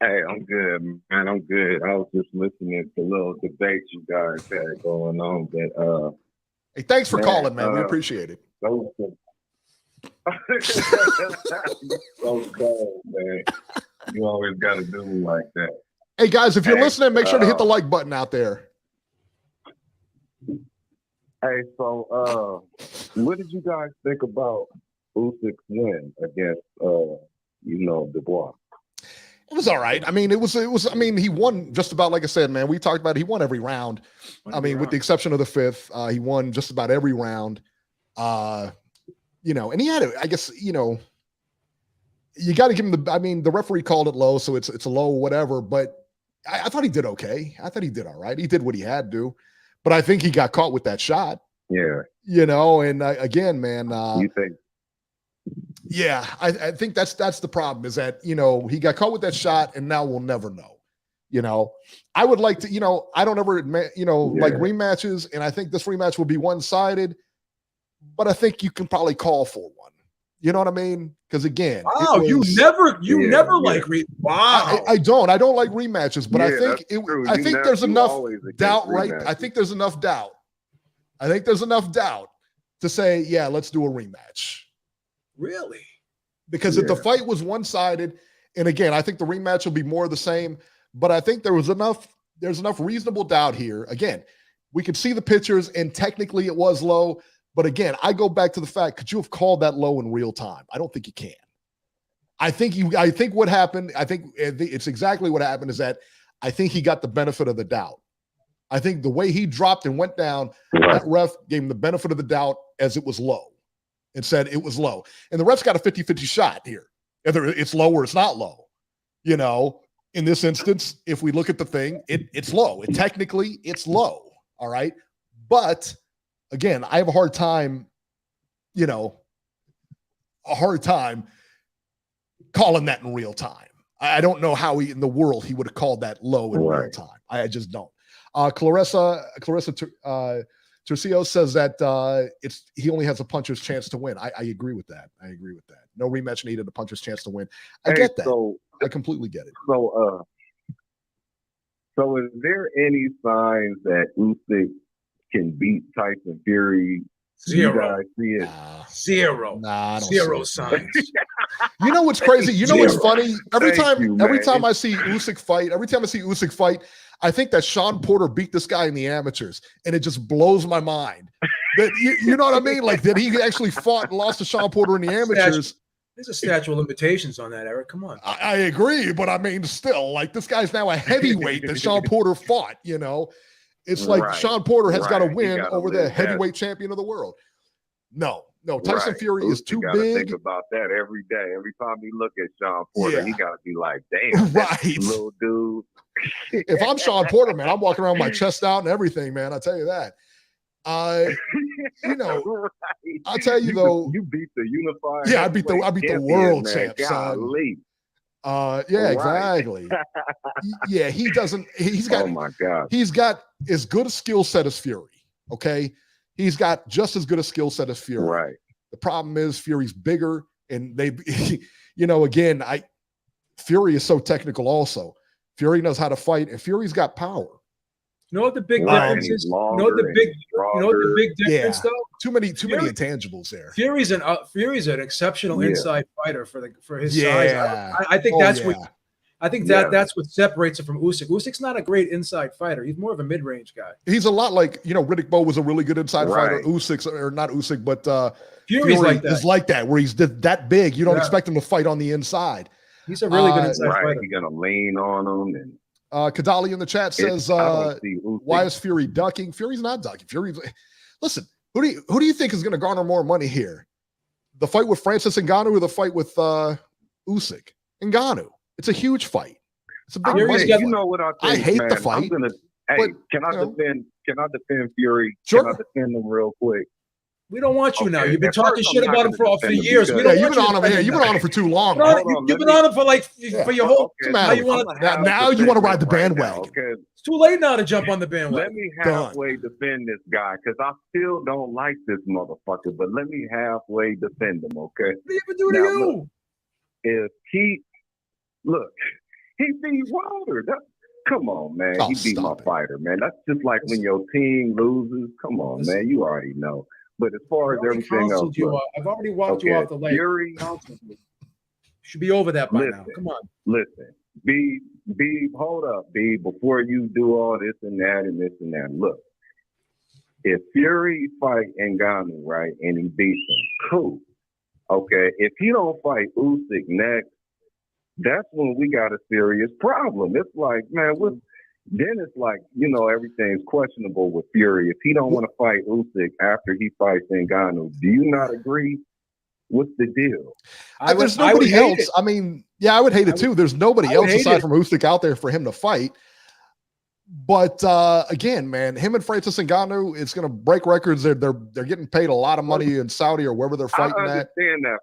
Hey, I'm good, man. I'm good. I was just listening to little debates you guys had going on. That Hey, thanks for Man, calling, man. We appreciate it. those so cold, man. You always got to do me like that. Hey, guys, if you're Hey, listening, make sure to hit the like button out there. Hey, so what did you guys think about Usyk's win against Dubois? It was all right. I mean, I mean, he won just about, like I said, man, we talked about it. He won every round. I mean, with the exception of the fifth, he won just about every round. And he had it, I guess, you got to give him the referee called it low, so it's a low, whatever, but I thought he did okay. I thought he did all right. He did what he had to, but I think he got caught with that shot. Yeah. And again, man, You think? yeah, I think that's the problem is that, he got caught with that shot and now we'll never know. I would like to, I don't ever, like rematches. And I think this rematch will be one-sided, but I think you can probably call for one. You know what I mean? Because again, wow, you never like wow. I don't like rematches, but I think I think there's enough doubt, right? I think there's enough doubt. To say, yeah, let's do a rematch. Really? Because if the fight was one-sided, and again, I think the rematch will be more of the same, but I think there's enough reasonable doubt here. Again, we could see the pictures, and technically it was low, but again, I go back to the fact, could you have called that low in real time? I don't think you can. I think what happened, it's exactly what happened, is that I think he got the benefit of the doubt. I think the way he dropped and went down, that ref gave him the benefit of the doubt as it was low and said it was low. And the ref's got a 50-50 shot here. Either it's low or it's not low. In this instance, if we look at the thing, it's low. Technically, it's low. All right. But again, I have a hard time calling that in real time. I don't know how in the world he would have called that low in real time. I just don't. Clarissa Tercio says that he only has a puncher's chance to win. I agree with that. No rematch needed, a puncher's chance to win. I get that. I completely get it. So is there any signs that Usyk can beat Tyson Fury? Zero. You guys see it? Zero. Nah, I don't Zero see it. signs. You know what's crazy? You know what's funny? Every Thank time you, I see Usyk fight, I think that Sean Porter beat this guy in the amateurs, and it just blows my mind. That you know what I mean? Like that he actually fought and lost to Sean Porter in the amateurs. There's a statute of limitations on that, Eric. Come on. I agree, but I mean, still, like this guy's now a heavyweight that Sean Porter fought. It's like Sean Porter has got to win over the heavyweight champion of the world. No, Tyson Fury is too big. Think about that every day. Every time you look at Sean Porter, he got to be like, damn, little dude. If I'm Sean Porter, man, I'm walking around with my chest out and everything, man. I tell you that. I'll tell you though. You beat the unified. Yeah, I beat the world champ, son. Yeah, exactly. Yeah, he doesn't. He's got. Oh my God. He's got as good a skill set as Fury. Okay, he's got just as good a skill set as Fury. Right. The problem is Fury's bigger, and Fury is so technical. Also, Fury knows how to fight, and Fury's got power. You know what the big difference is? You know what the big difference though? Too many intangibles there. Fury's an exceptional inside fighter for his size. I think that's what separates him from Usyk. Usyk's not a great inside fighter. He's more of a mid-range guy. He's a lot like, Riddick Bowe was a really good inside fighter. Usyk, or not Usyk, but Fury's like that. Is like that, where he's that big. You don't expect him to fight on the inside. He's a really good inside fighter. He's gonna lean on him. And Kadali in the chat says, "Why is Fury ducking? Fury's not ducking. Listen. Who do you think is going to garner more money here? The fight with Francis Ngannou or the fight with Usyk? Ngannou. It's a huge fight. It's a big Fury's money. got- You know what I I think, hate man? the fight, I'm gonna. Hey, but, can I you know. defend? Can I defend Fury? Sure. Can I defend him real quick? We don't want you now. Okay, You've been at talking first shit I'm not about him gonna for defend him years. We because- don't Yeah, you've want been you on him. to Yeah, you've been on him for too long. You've been on- man. Hold on, you've let been me- on him for like Yeah. for your whole. Okay, Now Now you want I'ma to. have now you wanna ride the defend him right bandwagon. now, okay? It's too late now to jump on the Let bandwagon. me Done. halfway defend this guy because I still don't like this motherfucker. But let me halfway defend him, okay? What do you even do to Now, you? look. If he beat Wilder. Come on, man. Oh, He beat my stop it. fighter, man. That's just like when your team loses. Come on, Listen. man. You already know. But as far I've as already everything else, counseled you. look, I've already walked you okay, off the leg. Fury, Counseled you. Should be over that by now. Listen. Come on. listen. Hold up, B. Before you do all this and that and this and that, look. If Fury fight Ngannou, right, and he beats him, cool. Okay. If he don't fight Usyk next, that's when we got a serious problem. It's like, man, then it's like, everything's questionable with Fury. If he don't want to fight Usyk after he fights Ngannou, do you not agree? What's the deal? There's nobody else. I mean, yeah, I would hate it too. There's nobody else aside from Usyk out there for him to fight. But again, man, him and Francis Ngannou, it's going to break records. They're getting paid a lot of money in Saudi or wherever they're fighting at. I understand that.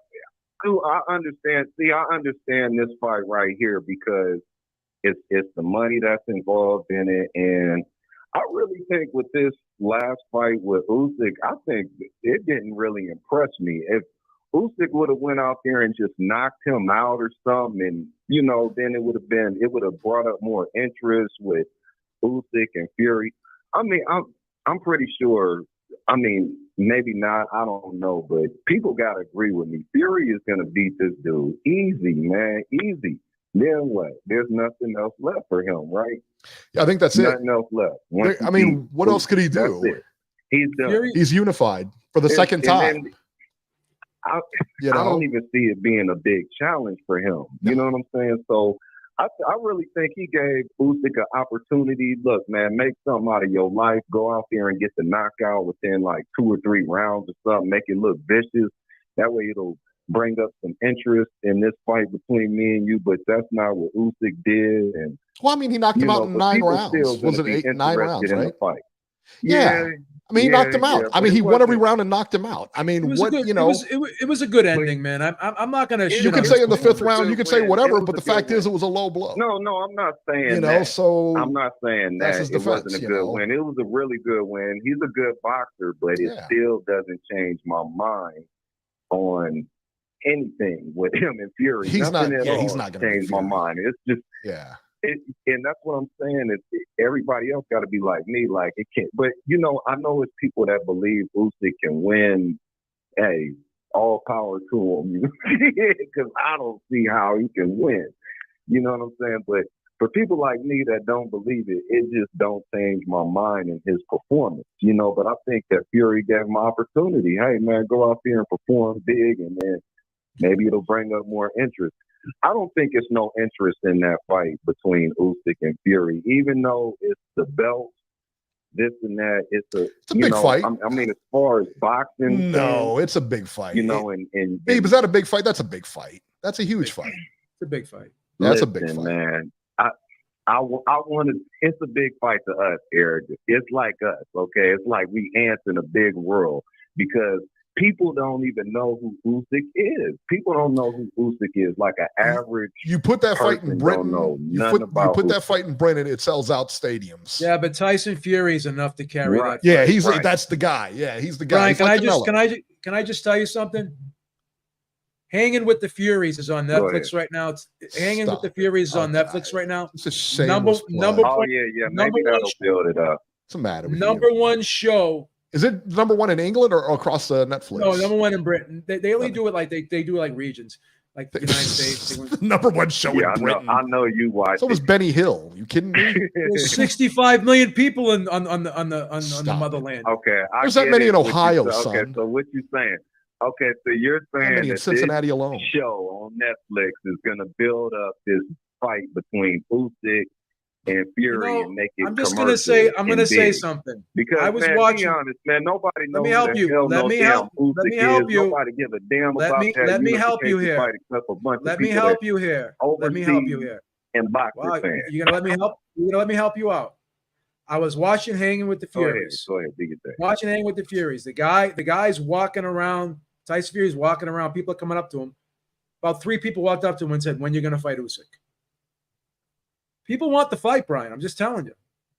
I understand. See, I understand this fight right here because it's the money that's involved in it, and I really think with this last fight with Usyk, I think it didn't really impress me. If Usyk would have went out there and just knocked him out or something, and then it would have brought up more interest with Usyk and Fury. I mean, I'm pretty sure. I mean, maybe not. I don't know, but people gotta agree with me. Fury is gonna beat this dude easy, man, easy. Then what? There's nothing else left for him, right? Yeah, I think that's nothing else left. I mean, what else could he do? That's it. He's done. He's unified for the second time. I don't even see it being a big challenge for him. You know what I'm saying? So I really think he gave Usyk an opportunity. Look, man, make something out of your life. Go out there and get the knockout within like 2 or 3 rounds or something. Make it look vicious. That way it'll bring up some interest in this fight between me and you. But that's not what Usyk did. And well, I mean, he knocked him out in 9 rounds. Was it 8, 9 rounds, right? Fight. Yeah. I mean, he knocked him out. I mean, he won every round and knocked him out. I mean, it was a good ending, man. I'm not going to. You can say in the 5th round, you can say whatever, but the fact is, it was a low blow. No, I'm not saying that. So I'm not saying that it wasn't a good win. It was a really good win. He's a good boxer, but it still doesn't change my mind on anything with him and Fury. He's not going to change my mind. It's just and that's what I'm saying. Is everybody else got to be like me, like it can't. But I know it's people that believe Usyk can win. Hey, all power to him, because I don't see how he can win. You know what I'm saying? But for people like me that don't believe it, it just don't change my mind in his performance. But I think that Fury gave him an opportunity. Hey, man, go out there and perform big, and then maybe it'll bring up more interest. I don't think it's no interest in that fight between Usyk and Fury, even though it's the belt, this and that. It's a big fight. I mean, as far as boxing, it's a big fight. And is that a big fight? That's a big fight. That's a huge fight. It's a big fight. That's a big fight, man. I want to. It's a big fight to us, Eric. It's like us, okay? It's like we ants in a big world because people don't even know who Usyk is. People don't know who Usyk is. Like an average. You put that fight in Britain. You put that fight in Britain. It sells out stadiums. Yeah, but Tyson Fury is enough to carry that. Yeah, that's the guy. Yeah, he's the guy. Brian, can I just tell you something? Hanging with the Furies is on Netflix right now. Hanging with the Furies is on Netflix right now. It's a shame. Number oh yeah. Maybe that'll build it up. What's the matter with number one show. Is it number one in England or across Netflix? No, number one in Britain. They only do it like they do it like regions, like the United States. Number one show in Britain. I know you watch. So was Benny Hill. You kidding me? There's 65 million people on the motherland. Okay, there's that many in Ohio, son. Okay, so what you saying? Okay, so you're saying that Cincinnati this alone show on Netflix is going to build up this fight between Usyk and Fury and make it. I'm just going to say, say something because I was watching. Be honest, man, nobody knows. Let me help you. Let me help you. Nobody give a damn about that. Let me help you here. Let me help you here. Let me help you here. and boxer Well, fans. you're gonna let me help. You're gonna let me help you out. I was watching Hanging with the Furies. Go ahead, do your thing. Watching Hanging with the Furies. The guy's walking around. Tyson Fury's walking around. People are coming up to him. About 3 people walked up to him and said, "When you're gonna fight Usyk?" People want the fight, Brian. I'm just telling you.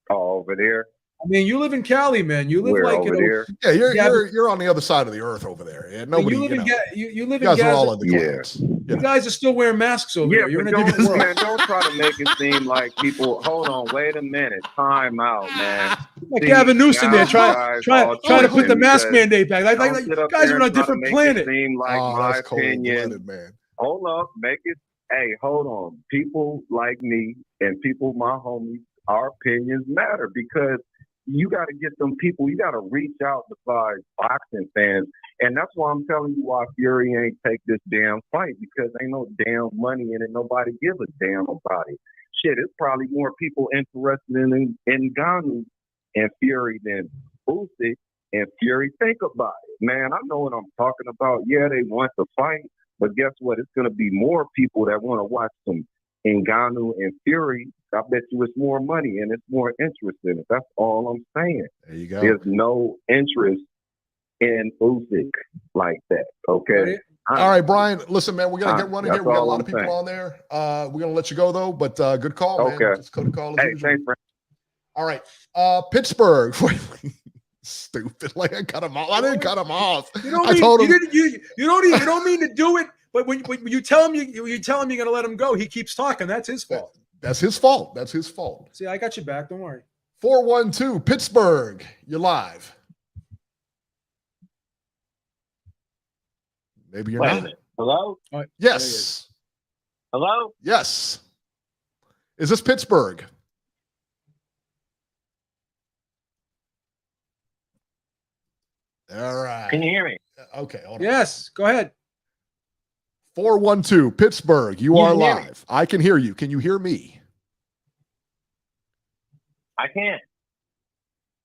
Oh, over there. I mean, you live in Cali, man. You live Where, like over there? Yeah, you're on the other side of the earth over there. Yeah, nobody. You live in you guys are all in the clouds. You guys are still wearing masks over there. You're in a different world. Man, don't try to make it seem like people. Hold on, wait a minute. Time out, man. Like Gavin Newsom there, trying to put the mask mandate back. Like guys are on a different planet. Seem like my opinion, man. Hold up, make it. Hey, hold on. People like me and people, my homies, our opinions matter because you got to get them people. You got to reach out besides boxing fans, and that's why I'm telling you why Fury ain't take this damn fight because ain't no damn money in it. Nobody give a damn about it. Shit, it's probably more people interested in Ngannou and Fury than Usyk and Fury. Think about it, man. I know what I'm talking about. Yeah, they want to fight, but guess what? It's going to be more people that want to watch some Ngannou and Fury. I bet you it's more money and it's more interest in it. That's all I'm saying. There you go. There's no interest in Usyk like that. Okay. All right, Brian. Listen, man, we're gonna get running here. We got a lot of people saying. on there. We're gonna let you go though, but good call, man. Okay. Just good call as usual. Thanks, friend. All right, Pittsburgh. Stupid. Like I cut him off. I didn't cut him off. I told him you don't mean to do it. But when you tell him you're gonna let him go, he keeps talking. That's his fault. That's his fault. That's his fault. See, I got you back. Don't worry. 412 Pittsburgh. You're live. Maybe you're not. Hello? Yes. Hello? Yes. Is this Pittsburgh? All right. Can you hear me? Okay. Hold on. Yes. Go ahead. 412 Pittsburgh. You are live. I can hear you. Can you hear me? I can't.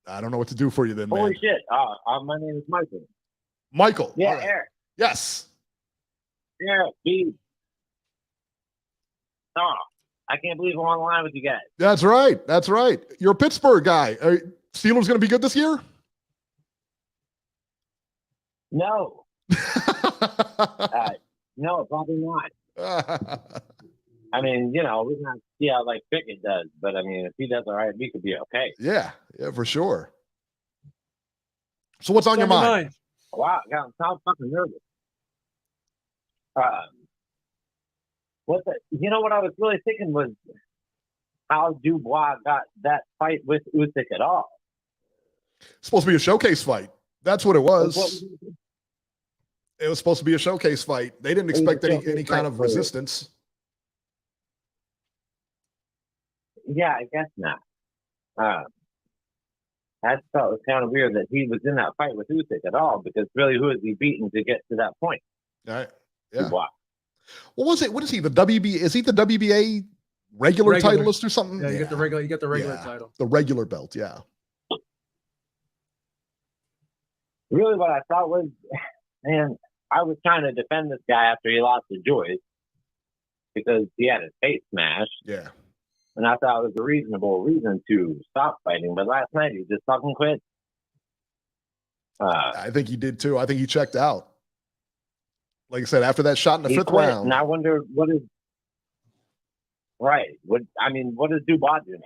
I don't know what to do for you then, man. Holy shit. My name is Michael. Michael. Yeah, right. Eric. Yes. Yeah, Steve. Oh, I can't believe I'm on the line with you guys. That's right. That's right. You're a Pittsburgh guy. Are Steelers going to be good this year? No. No, probably not. I mean, we're going to see how like Pickett does, but I mean, if he does all right, we could be okay. Yeah, for sure. So what's on your mind? Wow, God, I'm so fucking nervous. What I was really thinking was how Dubois got that fight with Usyk at all. It's supposed to be a showcase fight. That's what it was. It was supposed to be a showcase fight. They didn't expect any kind of resistance. Yeah, I guess not. I thought it was kind of weird that he was in that fight with Usyk at all, because really, who is he beating to get to that point? Right. Yeah. Dubois. What was it? What is he? The WBA? Is he the WBA regular titleist or something? Yeah, you get the regular title. The regular belt, yeah. Really, what I thought was, man, I was trying to defend this guy after he lost to Joyce because he had his face smashed. Yeah. And I thought it was a reasonable reason to stop fighting. But last night, he just fucking quit. I think he did too. I think he checked out. Like I said, after that shot in the fifth round. And I wonder what is right. What does Dubois do next?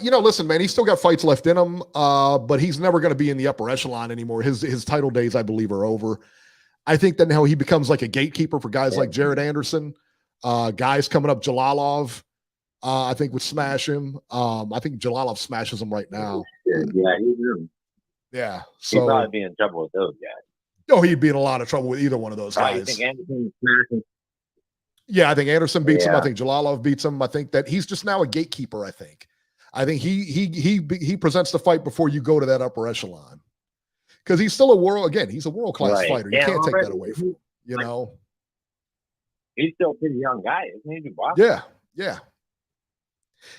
Listen, man, he's still got fights left in him, but he's never going to be in the upper echelon anymore. His title days, I believe, are over. I think that now he becomes like a gatekeeper for guys like Jared Anderson, guys coming up. Jalalov, I think would smash him. I think Jalalov smashes him right now. Yeah, he would. Yeah, so he'd probably be in trouble with those guys. Oh, he'd be in a lot of trouble with either one of those guys. You think Anderson smashes? Yeah, I think Anderson beats him. I think Jalalov beats him. I think that he's just now a gatekeeper. I think he presents the fight before you go to that upper echelon, because he's still he's a world-class fighter. You can't take that away from him, He's still a pretty young guy, isn't he, Dubois? Yeah.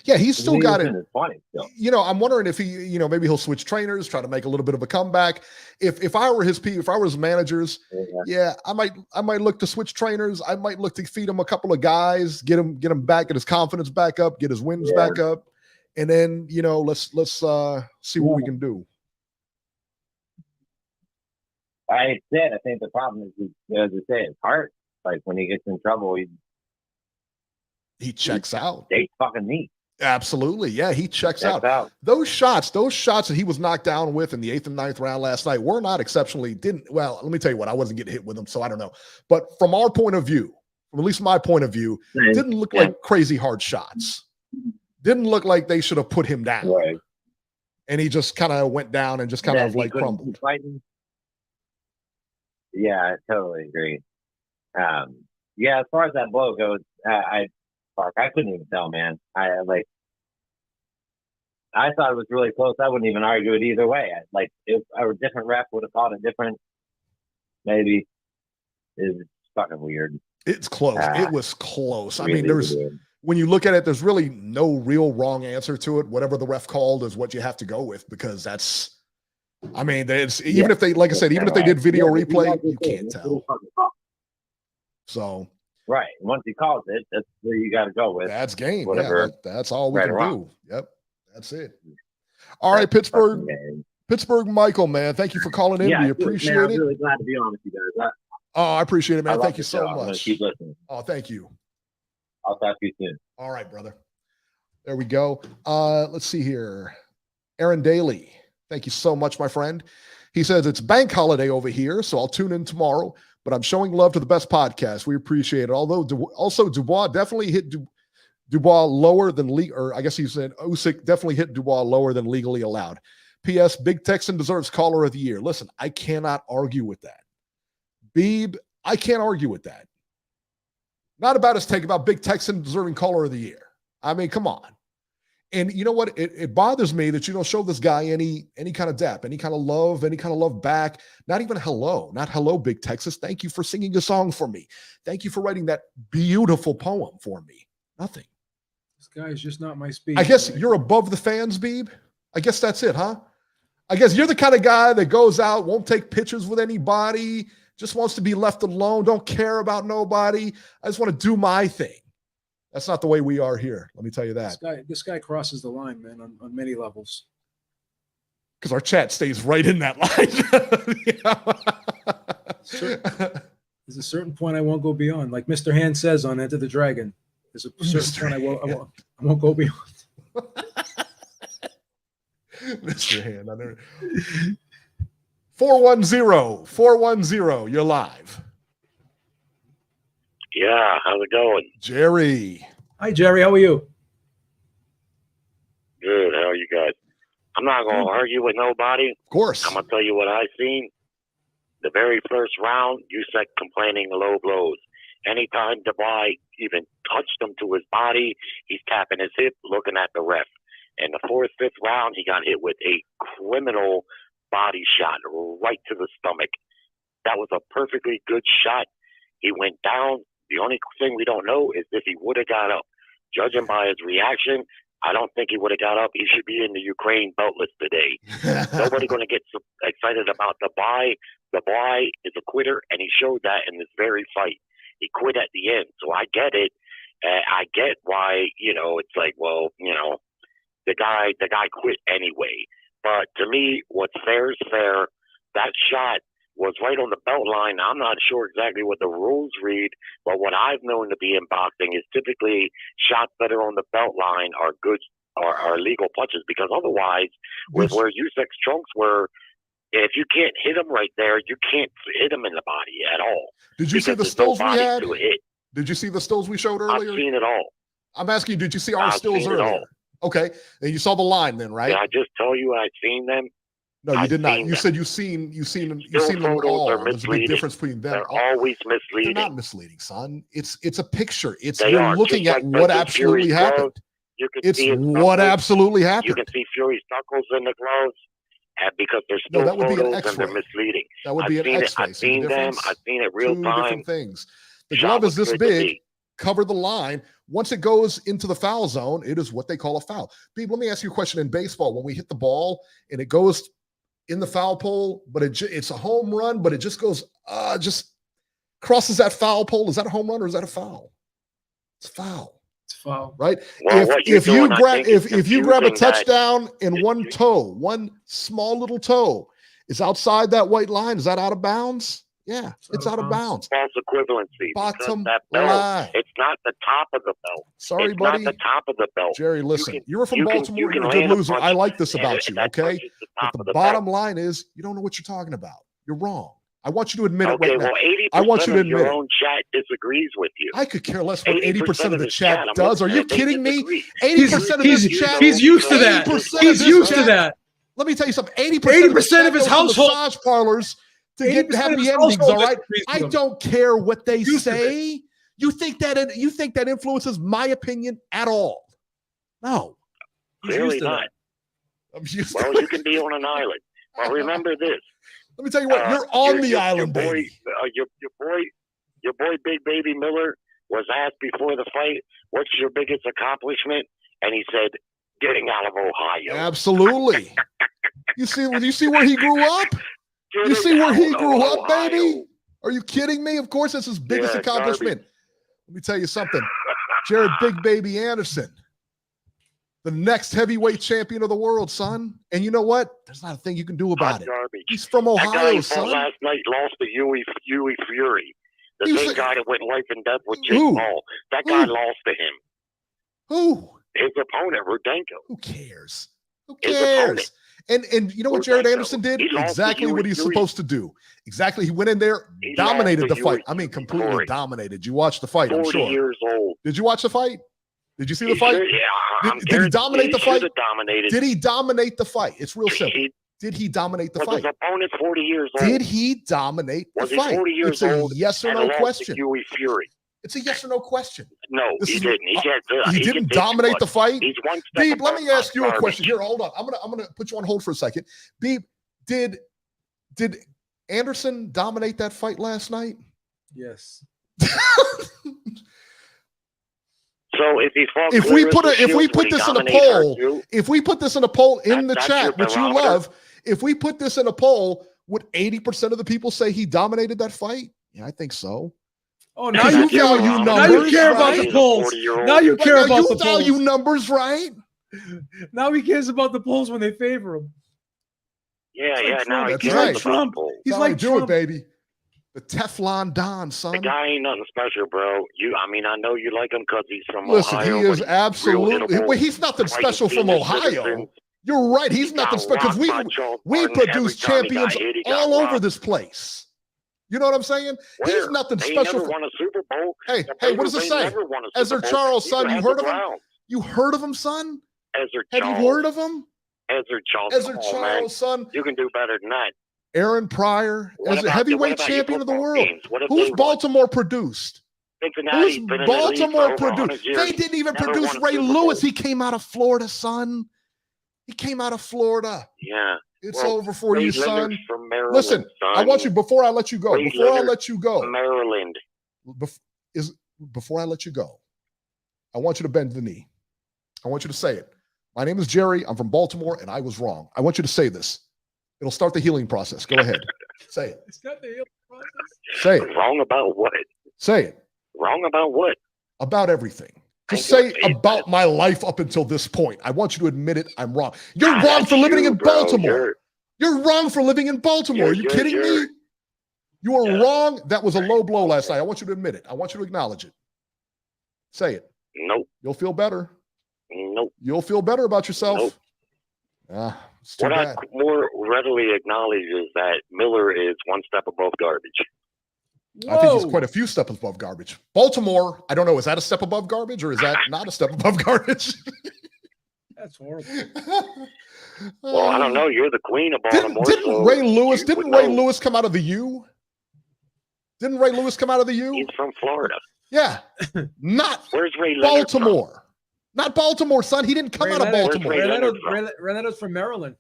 Yeah, he's still got it. In his 20s still. You know, I'm wondering if he, you know, maybe he'll switch trainers, try to make a little bit of a comeback. If I were his managers, yeah, I might look to switch trainers. I might look to feed him a couple of guys, get him back, get his confidence back up, get his wins back up, and then, you know, let's see what we can do. I think the problem is, as I say, it's heart. Like when he gets in trouble, he checks out. They fucking neat. Absolutely. Yeah, he checks out. Those shots that he was knocked down with in the 8th and 9th round last night were not exceptionally, well, let me tell you what, I wasn't getting hit with them, so I don't know. But from our point of view, from at least my point of view, didn't look like crazy hard shots. Didn't look like they should have put him down. Right. And he just kind of went down and just kind of like crumbled. Yeah, I totally agree. Yeah, as far as that blow goes, I couldn't even tell, man. I thought it was really close. I wouldn't even argue it either way. If a different ref would have called it different, maybe. It's fucking weird. It's close. It was close. Really, I mean, when you look at it, there's really no real wrong answer to it. Whatever the ref called is what you have to go with, because that's, I mean, even if they, like I said, even if they did video replay, you can't tell. So. Right. Once he calls it, that's where you got to go with. That's game. Whatever. Yeah, that's all we can do. Yep. That's it. All right, Pittsburgh Michael, man. Thank you for calling in. We appreciate it. I'm really glad to be on with you guys. I appreciate it, man. Thank you so much. I'm going to keep listening. Oh, thank you. I'll talk to you soon. All right, brother. There we go. Let's see here. Aaron Daly. Thank you so much, my friend. He says, it's bank holiday over here, so I'll tune in tomorrow, but I'm showing love to the best podcast. We appreciate it. Although also Dubois definitely hit Dubois lower than or I guess he said Usyk definitely hit Dubois lower than legally allowed. P.S. Big Texan deserves caller of the year. Listen, I cannot argue with that. Beeb, I can't argue with that. Not about his take about Big Texan deserving caller of the year. I mean, come on. And you know what? It bothers me that you don't show this guy any kind of depth, any kind of love back. Not even hello. Not hello, Big Texas. Thank you for singing a song for me. Thank you for writing that beautiful poem for me. Nothing. This guy is just not my speed. I guess you're above the fans, Beeb. I guess that's it, huh? I guess you're the kind of guy that goes out, won't take pictures with anybody, just wants to be left alone, don't care about nobody. I just want to do my thing. That's not the way we are here. Let me tell you that. This guy crosses the line, man, on many levels. Because our chat stays right in that line. There's a certain point I won't go beyond. Like Mr. Hand says on Enter the Dragon, there's a certain point I won't go beyond. Mr. Hand. 410, you're live. Yeah, how's it going? Jerry. Hi, Jerry. How are you? Good. How are you guys? I'm not going to argue with nobody. Of course. I'm going to tell you what I seen. The very first round, Usyk complaining low blows. Anytime Dubois even touched him to his body, he's tapping his hip, looking at the ref. In the 4th, 5th round, he got hit with a criminal body shot right to the stomach. That was a perfectly good shot. He went down. The only thing we don't know is if he would have got up. Judging by his reaction, I don't think he would have got up. He should be in the Ukraine beltless today. Nobody's going to get so excited about Dubois. Dubois is a quitter, and he showed that in this very fight. He quit at the end, so I get it. I get why, it's like, well, the guy quit anyway. But to me, what's fair is fair. That shot was right on the belt line. I'm not sure exactly what the rules read, but what I've known to be in boxing is typically shots that are on the belt line are good or are legal punches, because otherwise, with where Usyk's trunks were, if you can't hit him right there, you can't hit him in the body at all. Did you see the stills we had? Did you see the stills we showed earlier? I've seen it all. I'm asking you, did you see our stills earlier? Okay, and you saw the line then, right? Did I just tell you I've seen them? No, you did not. You said you've seen them all. There's a big difference between them. They're always misleading. They're not misleading, son. It's a picture. You're looking at what absolutely happened. It's what absolutely happened. You can see Fury's knuckles in the gloves, and because they're still photos and they're misleading. That would be an X-ray. I've seen them. I've seen it real time. Two different things. The glove is this big. Cover the line. Once it goes into the foul zone, it is what they call a foul. People, let me ask you a question. In baseball, when we hit the ball and it goes in the foul pole, but it's a home run, but it just goes, just crosses that foul pole. Is that a home run or is that a foul? It's foul. It's foul. Right? Well, if you grab a touchdown and one small little toe is outside that white line, is that out of bounds? Yeah, it's out of bounds. False equivalency. Bottom that belt, line. it's not the top of the belt. Sorry, it's buddy. Not the top of the belt. Jerry, listen, you were from Baltimore. You're a good loser. I like this about you, okay? But the bottom line is you don't know what you're talking about. You're wrong. I want you to admit it right now. I want you to admit your own chat disagrees with you. I could care less what 80% of the chat does. Are you kidding me? 80% of this chat. He's used to that. He's used to that. Let me tell you something. 80% of his household massage parlors to get happy endings. All right. I don't care what they say. You think that influences my opinion at all? No. Clearly not. Well, you can be on an island. Well, remember this. Let me tell you what. You're on the island, baby. Your boy, Big Baby Miller was asked before the fight, "What's your biggest accomplishment?" And he said, "Getting out of Ohio." Absolutely. You see where he grew up? You see where he grew up, baby? Are you kidding me? Of course, that's his biggest accomplishment. Let me tell you something. Jared Big Baby Anderson, the next heavyweight champion of the world, son. And you know what? There's not a thing you can do about it. Garbage. He's from Ohio, son. Last night lost to Huey Fury. The same guy that went life and death with Jake Paul. That guy lost to him. Who? His opponent, Rudenko. Who cares? Who cares? And you know what Jared Anderson did? Exactly what he's supposed to do. Exactly. He went in there, dominated the fight. I mean, completely dominated. You watched the fight, I'm sure. 40 years old. Did you watch the fight? Did you see the fight? Did he dominate the fight? Did he dominate the fight? It's real simple. Did he dominate the fight? His opponent's 40 years old. Did he dominate the fight? 40 years it's a yes or no question. Huey Fury. It's a yes or no question. No, he didn't. He didn't dominate the fight. He's one step Beeb, let me ask you a question. Here, hold on. I'm gonna put you on hold for a second. Beeb, did Anderson dominate that fight last night? Yes. So if we put this in a poll in the chat, which you love, if we put this in a poll, would 80% of the people say he dominated that fight? Yeah, I think so. Oh, now you value numbers. Now you care about the polls. Now you care about the polls. You value numbers, right? Now he cares about the polls when they favor him. Yeah. Now he cares about Trump. He's like Trump, baby. The Teflon Don, son. The guy ain't nothing special, bro. I know you like him because he's from Ohio. Listen, he is absolutely. Well, he's nothing special from Ohio. You're right. He's nothing special because we produce champions all over this place. You know what I'm saying? He's nothing special. Never won a Super Bowl. Hey, what does it say? Ezra Charles, son. You heard of him? You heard of him, son? Ezra Charles. Have you heard of him? Ezra Charles. Ezra Charles, son. You can do better than that. Aaron Pryor as a heavyweight champion of the world. Who's Baltimore produced? Who's Baltimore produced? They didn't even produce Ray Lewis. He came out of Florida, son. He came out of Florida. Yeah. It's over for you, son. Listen, I want you, before I let you go, Maryland. Before I let you go, I want you to bend the knee. I want you to say it. My name is Jerry. I'm from Baltimore, and I was wrong. I want you to say this. It'll start the healing process. Go ahead. Say it. It's not the healing process. Say it. Wrong about what? Say it. Wrong about what? About everything. Just say about my life up until this point. I want you to admit it. I'm wrong. You're wrong for living in Baltimore. You're wrong for living in Baltimore. Are you kidding me? You were wrong. That was a low blow last night. I want you to admit it. I want you to acknowledge it. Say it. Nope. You'll feel better. Nope. You'll feel better about yourself. Nope. What I more readily acknowledge is that Miller is one step above garbage. Whoa. I think he's quite a few steps above garbage. Baltimore, I don't know, is that a step above garbage or is that not a step above garbage? That's horrible. Well, I don't know. You're the queen of Baltimore. Didn't Ray Lewis come out of the U? Didn't Ray Lewis come out of the U? He's from Florida. Yeah. Not Where's Ray Leonard Baltimore. From? Not Baltimore, son. He didn't come out of Baltimore. Ray Leonard's from Maryland.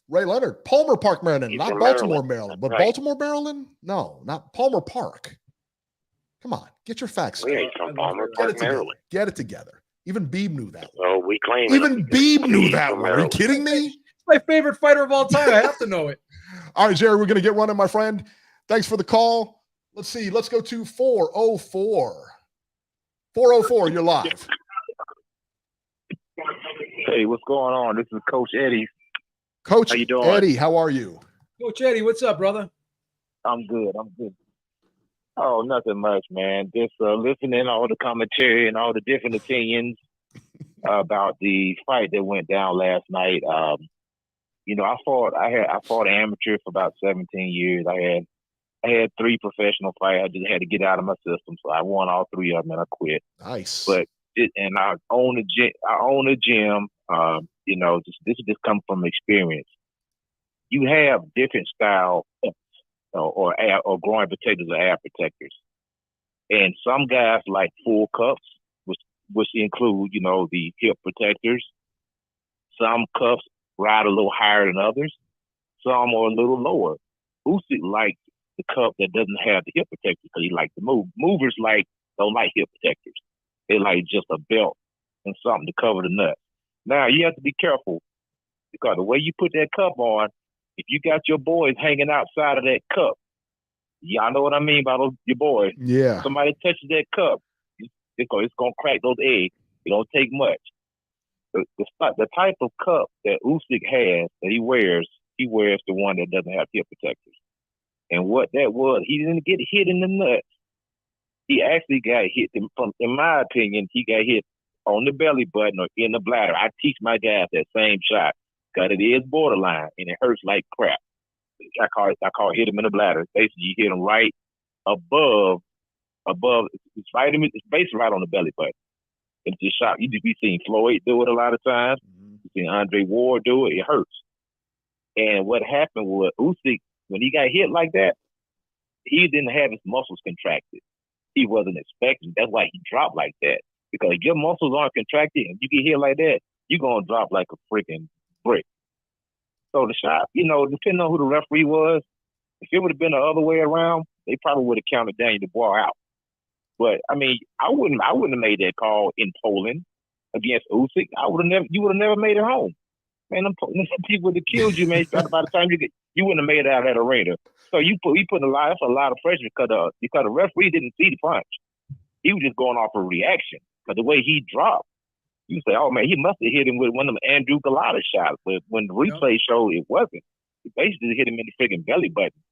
Ray Leonard. Palmer Park, Maryland. Not Baltimore, Maryland. But Baltimore, Maryland? No, not Palmer Park. Come on, get your facts Yeah, straight. he's from Palmer Park, Maryland. Get it together. Even Beeb knew that one. So we claim Even Beeb knew that one. Are you Maryland. kidding me? It's my favorite fighter of all time. I have to know it. All right, Jerry, we're going to get running, my friend. Thanks for the call. Let's see. Let's go to 404. 404, you're live. Hey, what's going on? This is Coach Eddie. Coach how you doing? Eddie, how are you? Coach Eddie, what's up, brother? I'm good. Oh, nothing much, man. Just listening to all the commentary and all the different opinions about the fight that went down last night. You know, I fought amateur for about 17 years. I had 3 professional fights. I just had to get out of my system, so I won all 3 of them and I quit. Nice. But I own a gym. You know, this just comes from experience. You have different style or growing protectors or ab protectors, and some guys like full cuffs, which include, you know, the hip protectors. Some cuffs ride a little higher than others. Some are a little lower. Usyk likes the cuff that doesn't have the hip protectors because he likes to move. Movers don't like hip protectors. They like just a belt and something to cover the nuts. Now, you have to be careful because the way you put that cup on, if you got your boys hanging outside of that cup, y'all know what I mean by your boys. Yeah. Somebody touches that cup, it's going to crack those eggs. It don't take much. The type of cup that Usyk has, that he wears the one that doesn't have hip protectors. And what that was, he didn't get hit in the nuts. He actually got hit, in my opinion, he got hit on the belly button or in the bladder. I teach my guys that same shot because it is borderline and it hurts like crap. I call it hit him in the bladder. Basically, you hit him right above. It's basically right on the belly button. It's just shot. You be seeing Floyd do it a lot of times. You seen Andre Ward do it. It hurts. And what happened was Usyk, when he got hit like that, he didn't have his muscles contracted. He wasn't expecting. That's why he dropped like that. Because if your muscles aren't contracted and you get hit like that, you're going to drop like a freaking brick. So the shot, you know, depending on who the referee was, if it would have been the other way around, they probably would have counted Daniel Dubois out. But I mean, I wouldn't have made that call in Poland against Usyk. You would have never made it home. Man, them people would have killed you, man. By the time you wouldn't have made it out of that arena. So you put a lot of pressure because the referee didn't see the punch. He was just going off a reaction. Because the way he dropped, you say, oh man, he must have hit him with one of them Andrew Galata shots. But when the replay showed it wasn't. He basically hit him in the freaking belly button,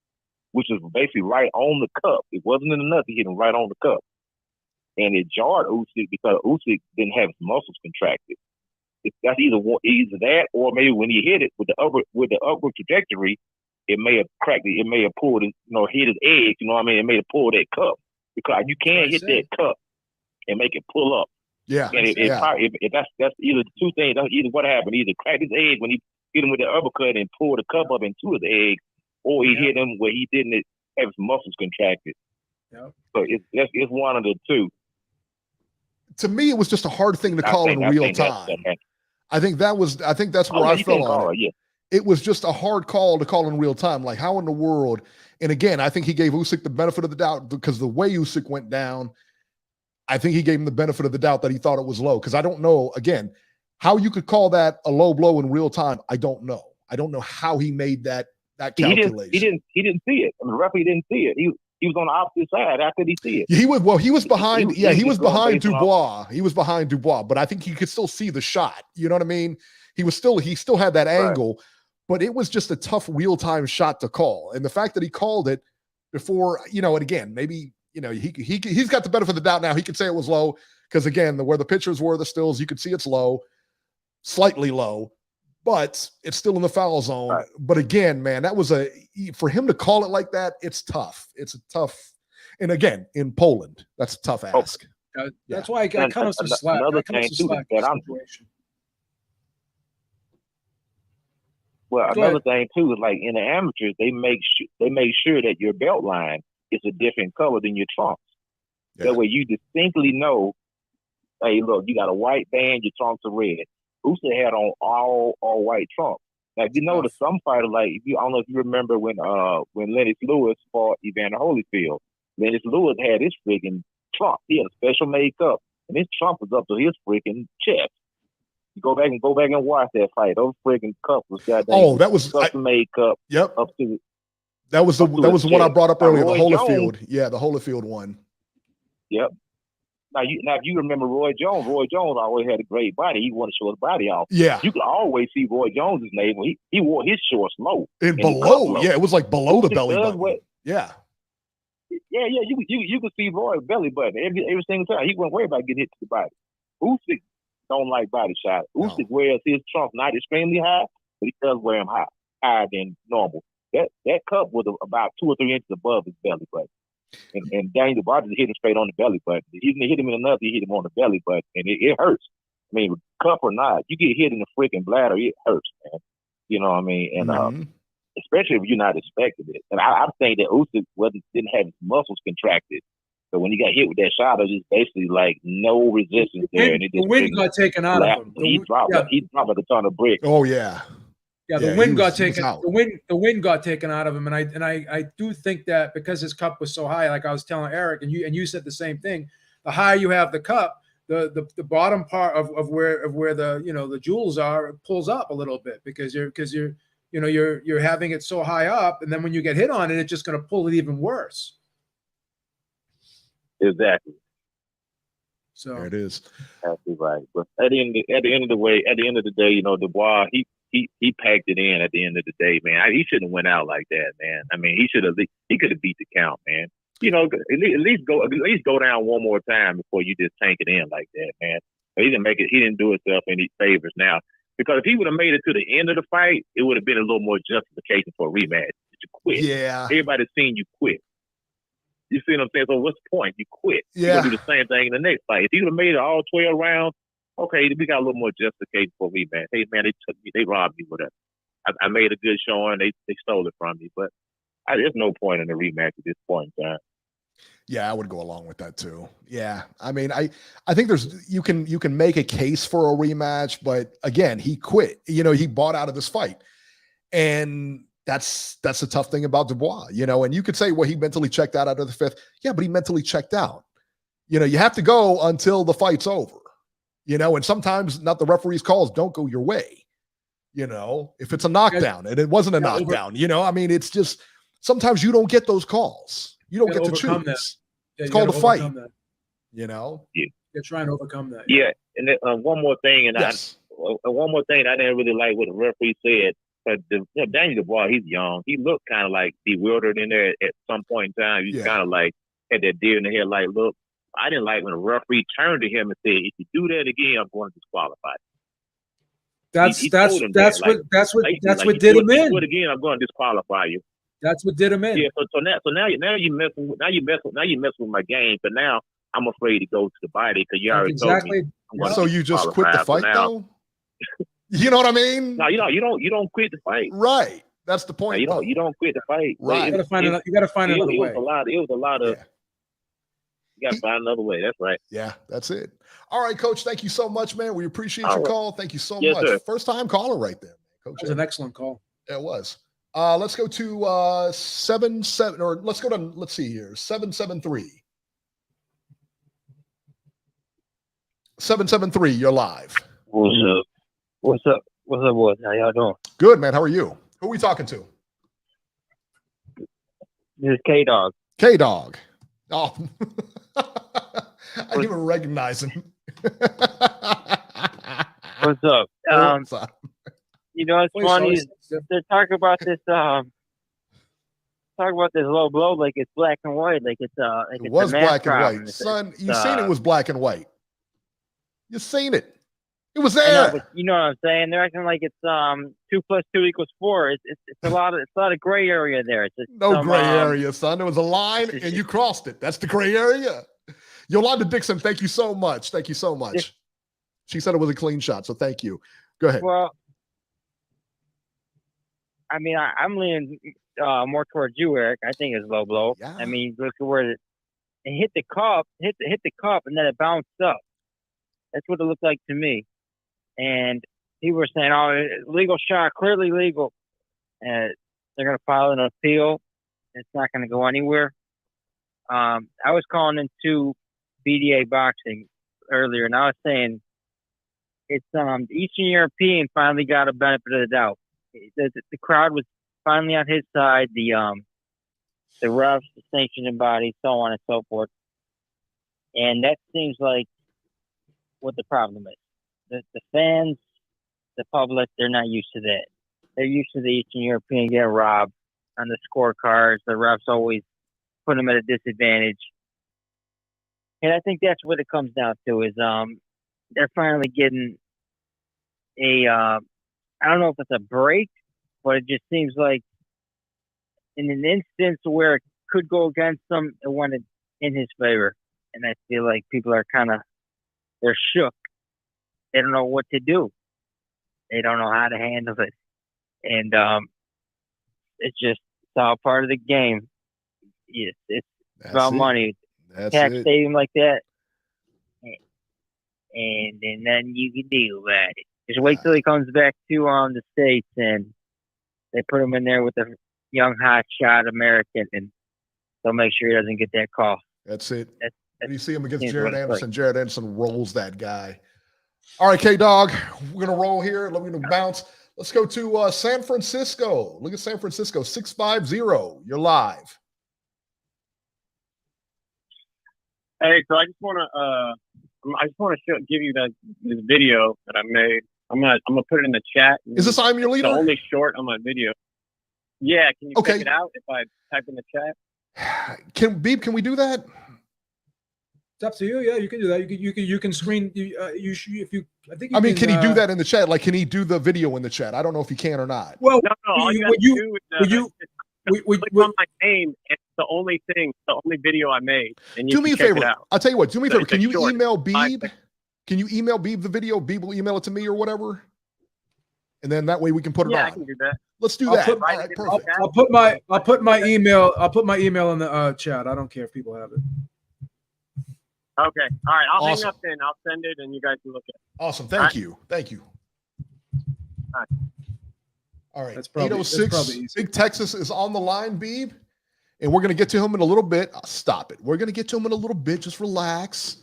which was basically right on the cup. It wasn't in the nuts, he hit him right on the cup. And it jarred Usyk because Usyk didn't have his muscles contracted. That's either that or maybe when he hit it with the upward trajectory, it may have cracked it. It may have pulled it, hit his egg. You know what I mean? It may have pulled that cup because you can't hit that cup and make it pull up. Yeah. And if that's either the two things. That's either what happened. Either cracked his egg when he hit him with the uppercut and pulled the cup up into his egg, or he hit him where he didn't have his muscles contracted. Yeah. So it's one of the two. To me, it was just a hard thing to call in real time. I think that's where I fell on it. Yeah. It was just a hard call to call in real time. Like, how in the world? And again, I think he gave Usyk the benefit of the doubt because the way Usyk went down, I think he gave him the benefit of the doubt that he thought it was low. Because I don't know, again, how you could call that a low blow in real time. I don't know. I don't know how he made that calculation. He didn't see it. I mean, the referee didn't see it. He was on the opposite side. How could he see it? He was behind. He was behind Dubois. He was behind Dubois, but I think he could still see the shot. You know what I mean? He still had that angle, but it was just a tough real-time shot to call. And the fact that he called it before, and again, maybe, he's got the benefit of the doubt now. He could say it was low because, again, where the pictures were, the stills, you could see it's low, slightly low, but it's still in the foul zone. Right. But again, man, for him to call it like that, it's tough. It's a tough, and again, in Poland, that's a tough ask. That's why I got kind of some slack. Another thing too that I'm another thing too is like in the amateurs, they make sure that your belt line is a different color than your trunks. Yeah. That way you distinctly know, hey, look, you got a white band, your trunks are red. Usyk had on all white trunks. Now, if you notice, some fighters, like I don't know if you remember when Lennox Lewis fought Evander Holyfield, Lennox Lewis had his freaking trump. He had a special made cup, and his trump was up to his freaking chest. You go back and watch that fight. Those freaking cups was goddamn. Oh, that was custom made cup. Yep. Up to that was the one I brought up earlier. The Holyfield. Yeah, the Holyfield one. Yep. Now, if you remember Roy Jones always had a great body. He wanted to show his body off. Yeah. You could always see Roy Jones' navel. He wore his shorts low. And below. Yeah, it was like below the belly button. Yeah. Yeah. You could see Roy's belly button every single time. He wasn't worried about getting hit to the body. Usyk don't like body shots. Usyk wears his trunks not extremely high, but he does wear them higher than normal. That cup was about 2 or 3 inches above his belly button. And Daniel Dubois just hit him straight on the belly button. He didn't hit him in enough. He hit him on the belly button, and it hurts. I mean, cup or not, you get hit in the freaking bladder, it hurts, man. You know what I mean? And especially if you're not expecting it. And I think that Usyk didn't have his muscles contracted. So when he got hit with that shot, it was just basically like no resistance there. And the wind got taken out of him. He dropped like a ton of bricks. Oh, yeah. Yeah, the wind got taken. The wind got taken out of him, and I do think that because his cup was so high, like I was telling Eric, and you said the same thing. The higher you have the cup, the bottom part of where the the jewels are pulls up a little bit because you're having it so high up, and then when you get hit on it, it's just going to pull it even worse. Exactly. So there it is. That's right. But at the end of the day, Dubois, he packed it in at the end of the day, man. He shouldn't have went out like that, man. I mean, he could have beat the count, man. At least go down one more time before you just tank it in like that, man. But he didn't make it. He didn't do himself any favors now, because if he would have made it to the end of the fight, it would have been a little more justification for a rematch. You quit. Yeah. Everybody's seen you quit. You see what I'm saying? So what's the point? You quit. Yeah. You're gonna do the same thing in the next fight. If he would have made it all 12 rounds, okay, we got a little more justification for a rematch. Hey, man, they took me. They robbed me with it. I made a good showing. They stole it from me. But there's no point in a rematch at this point in time. Yeah, I would go along with that too. Yeah, I mean, I think you can make a case for a rematch, but again, he quit. He bought out of this fight, and that's the tough thing about Dubois. And you could say, well, he mentally checked out of the 5th. Yeah, but he mentally checked out. You have to go until the fight's over. And sometimes not the referee's calls don't go your way. If it's a knockdown, and it wasn't a knockdown. I mean, it's just sometimes you don't get those calls. You don't get to choose. Yeah, it's called a fight. You're trying to overcome that. Yeah, and then, one more thing, and one more thing I didn't really like what the referee said. But Daniel Dubois, he's young. He looked kind of like bewildered in there at some point in time. He's kind of like had that deer in the headlight look. I didn't like when a referee turned to him and said, "If you do that again, I'm going to disqualify you." That's what did him in. Do it again, I'm going to disqualify you. That's what did him in. Yeah. So now you messing with my game. But now I'm afraid to go to the body because you already told me. So you just quit the fight though? You know what I mean? No, you don't quit the fight. Right. That's the point. No, you don't quit the fight. Right. You got to find another way. It was a lot of. You got to find another way. That's right. Yeah, that's it. All right, Coach. Thank you so much, man. We appreciate your call. Thank you so much. Sir. First time caller right there, Coach. That was an excellent call. It was. Let's go to 77, or let's see here, 773. 773, you're live. What's up, boys? How y'all doing? Good, man. How are you? Who are we talking to? This is K-Dog. K-Dog. Oh, I didn't even recognize him. What's up? What's up? It's funny. They talk about this. Talk about this low blow like it's black and white, like it's like it was black and problem. white, son. You seen it was black and white. You seen it. It was there. But you know what I'm saying? They're acting like it's 2 + 2 = 4. It's a lot of gray area there. It's just no gray area, son. There was a line and you crossed it. That's the gray area. Yolanda Dixon, thank you so much. Thank you so much. She said it was a clean shot, so thank you. Go ahead. Well, I mean, I'm leaning more towards you, Eric. I think it's low blow. Yeah. I mean, look at where it hit the cup, hit the cup, and then it bounced up. That's what it looked like to me. And people were saying, "Oh, legal shot, clearly legal." And they're going to file an appeal. It's not going to go anywhere. I was calling into BDA boxing earlier, and I was saying it's the Eastern European finally got a benefit of the doubt. The crowd was finally on his side. The refs, the sanctioning body, so on and so forth, and that seems like what the problem is. The fans, the public, they're not used to that. They're used to the Eastern European getting robbed on the scorecards. The refs always put them at a disadvantage. And I think that's what it comes down to is they're finally getting I don't know if it's a break, but it just seems like in an instance where it could go against them, it went in his favor. And I feel like people are they're shook. They don't know what to do. They don't know how to handle it. And it's all part of the game. It's about money. Tax stadium like that, and then nothing you can do about it. Just wait till he comes back to the States, and they put him in there with a young hotshot American, and they'll make sure he doesn't get that call. That's it. When you see him against Jared Anderson, Jared Anderson rolls that guy. All right, K-Dog, we're going to roll here. Let me bounce. Let's go to San Francisco. Look at San Francisco, 650. You're live. Hey, so I just want to give you this video that I made. I'm gonna put it in the chat. Is this I'm Your Leader? The only short on my video. Yeah, can you check it out if I type in the chat? Can we do that? It's up to you. Yeah, you can do that. You can screen. Can he do that in the chat? Like, can he do the video in the chat? I don't know if he can or not. Well, no. All you do is click on my name. It's the only video I made. And do me a favor. I'll tell you what. Do me a favor. Can you short. email Beeb? Can you email Beeb the video? Beeb will email it to me or whatever, and then that way we can put it on. I can do that. Let's do that. All right, perfect. I'll put my email. I'll put my email in the chat. I don't care if people have it. Okay. All right. I'll hang up then. I'll send it, and you guys can look at it. Awesome. Thank you. Thank you. All right. That's probably 806. Big Texas is on the line, Beeb, and we're going to get to him in a little bit. Stop it. We're going to get to him in a little bit. Just relax.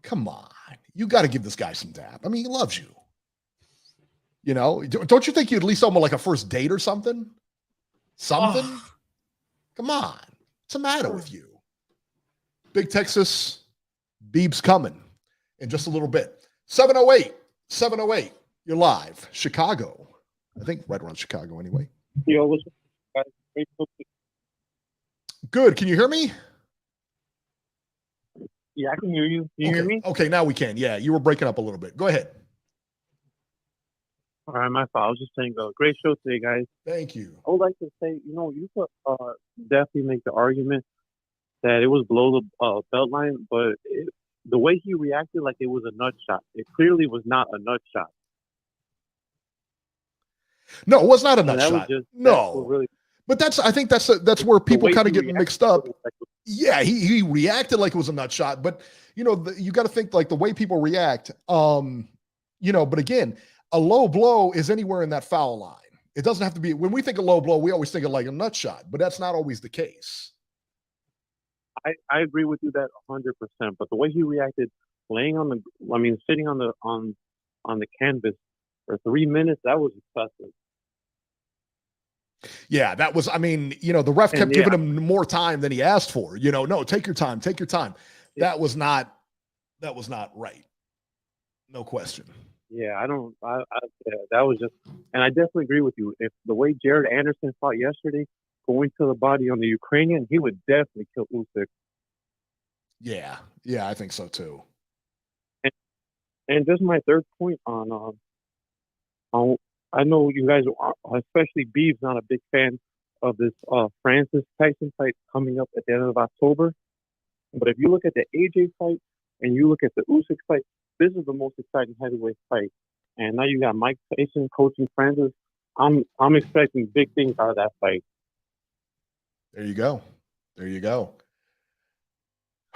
Come on. You got to give this guy some dap. I mean, he loves you. You know, don't you think you'd at least owe him like a first date or something? Something? Oh. Come on. What's the matter with you? Big Texas, Beeb's coming in just a little bit. 708. You're live. Chicago. I think right around Chicago anyway. Good. Can you hear me? Yeah, I can hear you. Can you hear me? Okay, now we can. Yeah, you were breaking up a little bit. Go ahead. All right, my fault. I was just saying, great show today, guys. Thank you. I would like to say, you could definitely make the argument that it was below the belt line, but the way he reacted like it was a nut shot, it clearly was not a nut shot. No, it was not a nut shot. No. But I think that's where people kind of get mixed up. Yeah, he reacted like it was a nut shot, but you got to think like the way people react. But again, a low blow is anywhere in that foul line. It doesn't have to be. When we think of low blow, we always think of like a nut shot, but that's not always the case. I agree with you that 100%. But the way he reacted, sitting on the canvas for 3 minutes, that was excessive. Yeah, that was, the ref kept giving him more time than he asked for. No, take your time. Yeah. That was not right. No question. Yeah, that was just, and I definitely agree with you. If the way Jared Anderson fought yesterday, going to the body on the Ukrainian, he would definitely kill Usyk. Yeah, I think so too. And just my third point on I know you guys, especially Beeb's, not a big fan of this Francis Tyson fight coming up at the end of October. But if you look at the AJ fight and you look at the Usyk fight, this is the most exciting heavyweight fight. And now you got Mike Tyson coaching Francis. I'm expecting big things out of that fight. There you go.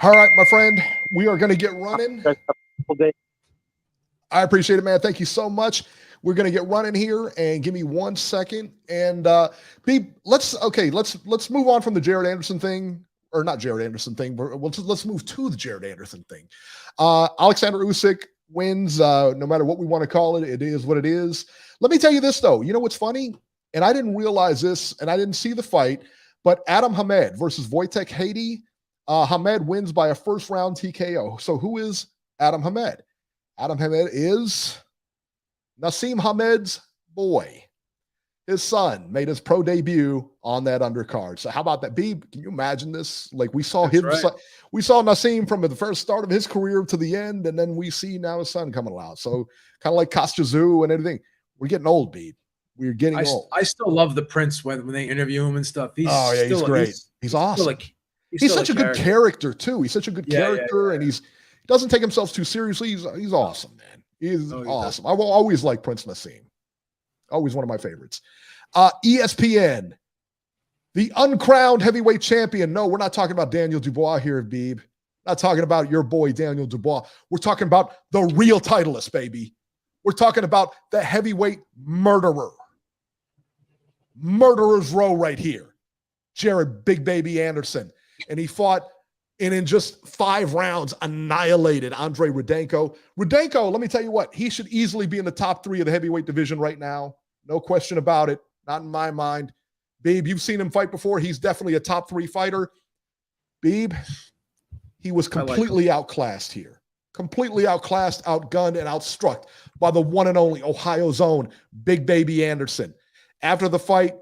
All right, my friend, we are going to get running. I appreciate it, man. Thank you so much. We're going to get running here, and give me 1 second. And let's move on from the Jared Anderson thing. or not Jared Anderson thing, but let's move to the Jared Anderson thing. Alexander Usyk wins, no matter what we want to call it. It is what it is. Let me tell you this, though. You know what's funny? And I didn't realize this, and I didn't see the fight, but Adam Hamed versus Wojtek Haiti. Hamed wins by a first-round TKO. So who is Adam Hamed? Adam Hamed is Naseem Hamed's boy. His son made his pro debut on that undercard. So how about that? Beeb, can you imagine this? Like we saw him, right. We saw Naseem from the first start of his career to the end, and then we see now his son coming out. So kind of like Kostya and everything. We're getting old, Beeb. We're getting old. I still love the Prince when they interview him and stuff. He's great. He's awesome. He's such a good character too. He's such a good character, and he doesn't take himself too seriously. He's awesome, man. He's awesome. I will always like Prince Naseem. Always one of my favorites. ESPN, the uncrowned heavyweight champion. No, we're not talking about Daniel Dubois here, Beeb. Not talking about your boy, Daniel Dubois. We're talking about the real titleist, baby. We're talking about the heavyweight murderer. Murderer's row right here. Jared Big Baby Anderson. And he fought and in just 5 rounds annihilated Andre Rudenko. Rudenko, let me tell you what, he should easily be in the top 3 of the heavyweight division right now. No question about it. Not in my mind. Beeb, you've seen him fight before. He's definitely a top 3 fighter. Beeb, he was completely outclassed here. Completely outclassed, outgunned, and outstruck by the one and only Ohio's own Big Baby Anderson. After the fight,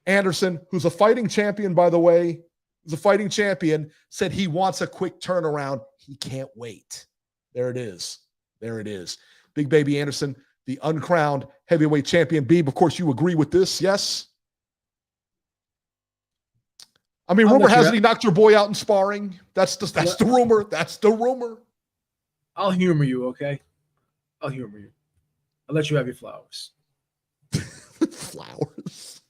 Anderson, who's a fighting champion, by the way, said he wants a quick turnaround. He can't wait. There it is. There it is. Big Baby Anderson, the uncrowned heavyweight champion. Beeb, of course, you agree with this, yes? I mean, rumor has it he knocked your boy out in sparring. That's the rumor. That's the rumor. I'll humor you, okay? I'll humor you. I'll let you have your flowers. Flowers?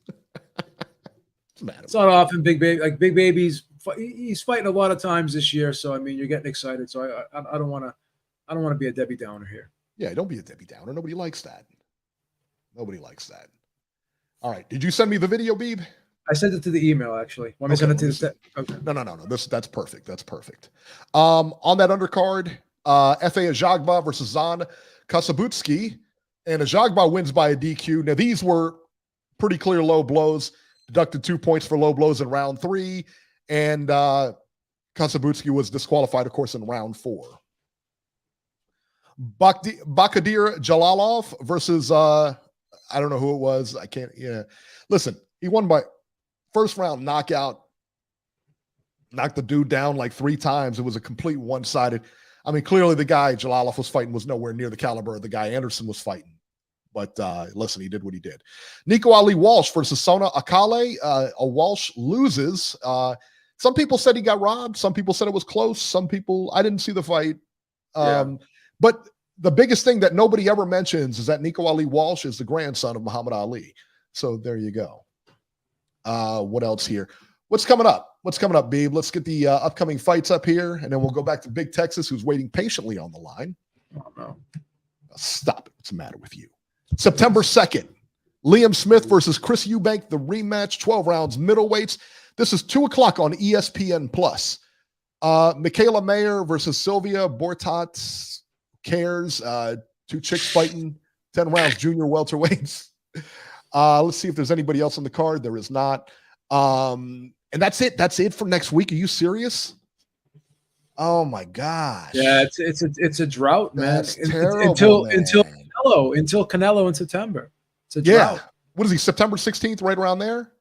It's not often Big Baby's he's fighting a lot of times this year, so I mean you're getting excited. So I don't want to be a Debbie Downer here. Yeah, don't be a Debbie Downer. Nobody likes that. Nobody likes that. All right. Did you send me the video, Beeb? I sent it to the email, actually. Want me to send it to the okay. No. That's perfect. That's perfect. On that undercard, F.A. Ajagba versus Zan Kasabutsky. And Ajagba wins by a DQ. Now, these were pretty clear low blows. Deducted 2 points for low blows in round 3. And Kasabutsky was disqualified, of course, in round 4. Bakadir Jalalov versus, I don't know who it was. I can't, Listen, he won by first round knockout. Knocked the dude down like 3 times. It was a complete one-sided. I mean, clearly the guy Jalalov was fighting was nowhere near the caliber of the guy Anderson was fighting. But listen, he did what he did. Nico Ali Walsh versus Sona Akale. Walsh loses. Some people said he got robbed. Some people said it was close. Some people, I didn't see the fight. But the biggest thing that nobody ever mentions is that Nico Ali Walsh is the grandson of Muhammad Ali. So there you go. What else here? What's coming up? Beeb? Let's get the upcoming fights up here, and then we'll go back to Big Texas, who's waiting patiently on the line. Oh, no. Stop it. What's the matter with you? September 2nd, Liam Smith versus Chris Eubank, the rematch, 12 rounds, middleweights. This is 2 o'clock on ESPN+. Michaela Mayer versus Sylvia Bortat cares. 2 chicks fighting, 10 rounds, junior welterweights. Let's see if there's anybody else on the card. There is not. And that's it. That's it for next week. Are you serious? Oh my gosh. Yeah, it's a drought, man. That's terrible, until Canelo in September. It's a drought. What is he? September 16th, right around there?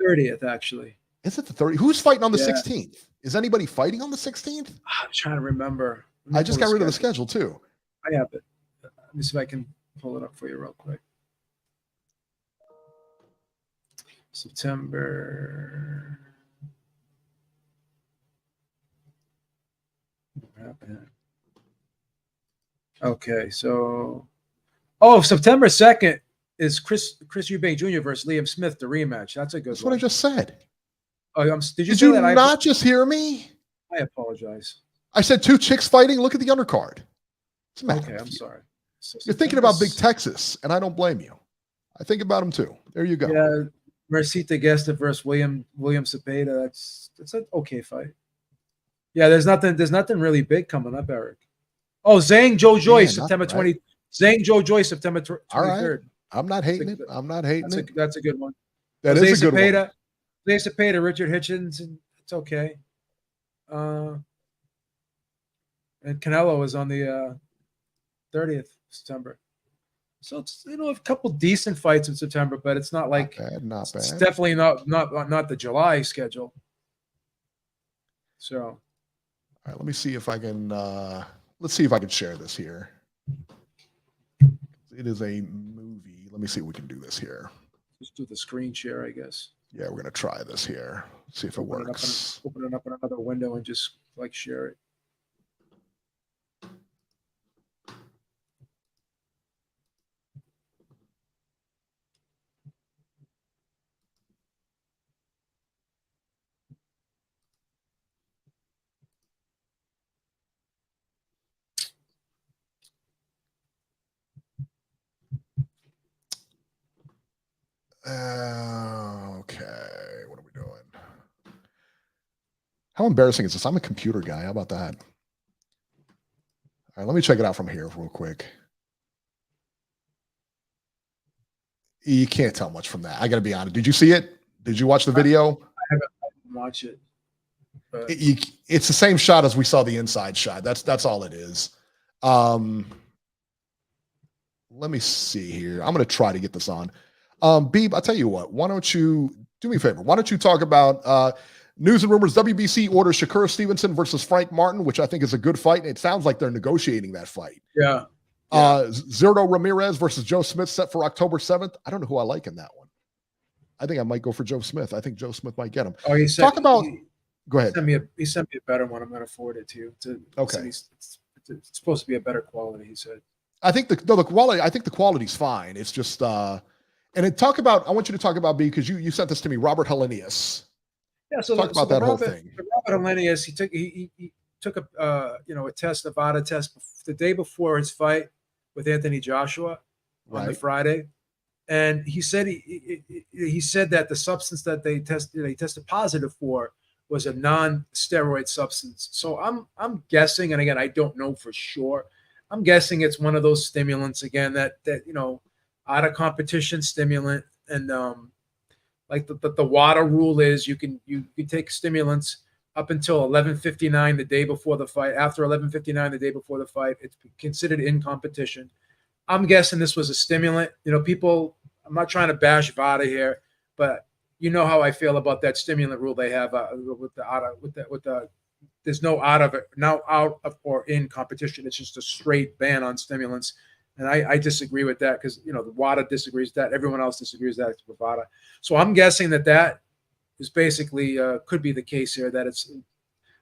30th, actually. Is it the 30th? Who's fighting on the 16th? Is anybody fighting on the 16th? I'm trying to remember. I just got rid of the schedule too. I have it. Let me see if I can pull it up for you real quick. September. Okay, so September 2nd is Chris Eubank Jr. versus Liam Smith, the rematch. That's a good one. That's what I just said. Oh, did you not just hear me? I apologize. I said 2 chicks fighting. Look at the undercard. Okay, I'm sorry. So you're thinking about Big Texas, and I don't blame you. I think about him too. There you go. Yeah, Mercita Gesta versus William Cepeda. That's an okay fight. Yeah, there's nothing really big coming up, Eric. Oh, Zhang Joe Joyce, September 20. Zhang Joe Joyce, September 23rd. All right. I'm not hating it. I'm not hating it. That's a good one. That is a good one. Jose Cepeda, Richard Hitchens, and it's okay. And Canelo is on the 30th September. So it's a couple decent fights in September, but it's not like not bad. It's definitely not the July schedule. So, all right, let me see if I can. Let's see if I can share this here. It is a movie. Let me see if we can do this here. Just do the screen share, I guess. Yeah, we're gonna try this here. See if it works. Open it up in another window and just like share it. Okay, what are we doing? How embarrassing is this? I'm a computer guy. How about that? All right, let me check it out from here real quick. You can't tell much from that. I got to be honest. Did you see it? Did you watch the video? I haven't watched it. But It's the same shot as we saw the inside shot. That's all it is. Let me see here. I'm going to try to get this on. Beeb, I'll tell you what. Why don't you do me a favor? Why don't you talk about news and rumors? WBC orders Shakur Stevenson versus Frank Martin, which I think is a good fight. It sounds like they're negotiating that fight. Yeah. Zerto Ramirez versus Joe Smith set for October 7th. I don't know who I like in that one. I think I might go for Joe Smith. I think Joe Smith might get him. Oh, he said, talk about. Go ahead. He sent me a better one. I'm going to forward it to you. Okay. It's supposed to be a better quality. He said. I think the quality. I think the quality's fine. It's just. And then talk about. I want you to talk about because you sent this to me, Robert Helenius. Yeah. So talk about that whole thing. Robert Helenius. He took a test, a VADA test the day before his fight with Anthony Joshua on the Friday, and he said he said that the substance that he tested positive for was a non-steroid substance. So I'm guessing, and again I don't know for sure. I'm guessing it's one of those stimulants again that out of competition stimulant, and like the WADA rule is you can take stimulants up until 11:59 the day before the fight. After 11:59 the day before the fight, it's considered in competition. I'm guessing this was a stimulant. People. I'm not trying to bash VADA here, but you know how I feel about that stimulant rule they have with the. There's no out of or in competition. It's just a straight ban on stimulants, and I disagree with that because the WADA disagrees with that. Everyone else disagrees with that with VADA. So I'm guessing that is basically could be the case here. That it's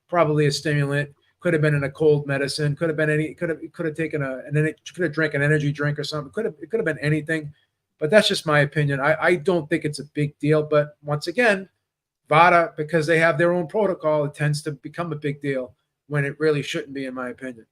probably a stimulant. Could have been in a cold medicine. Could have been any. Could have taken could have drank an energy drink or something. It could have been anything. But that's just my opinion. I don't think it's a big deal. But once again, VADA, because they have their own protocol, it tends to become a big deal when it really shouldn't be, in my opinion.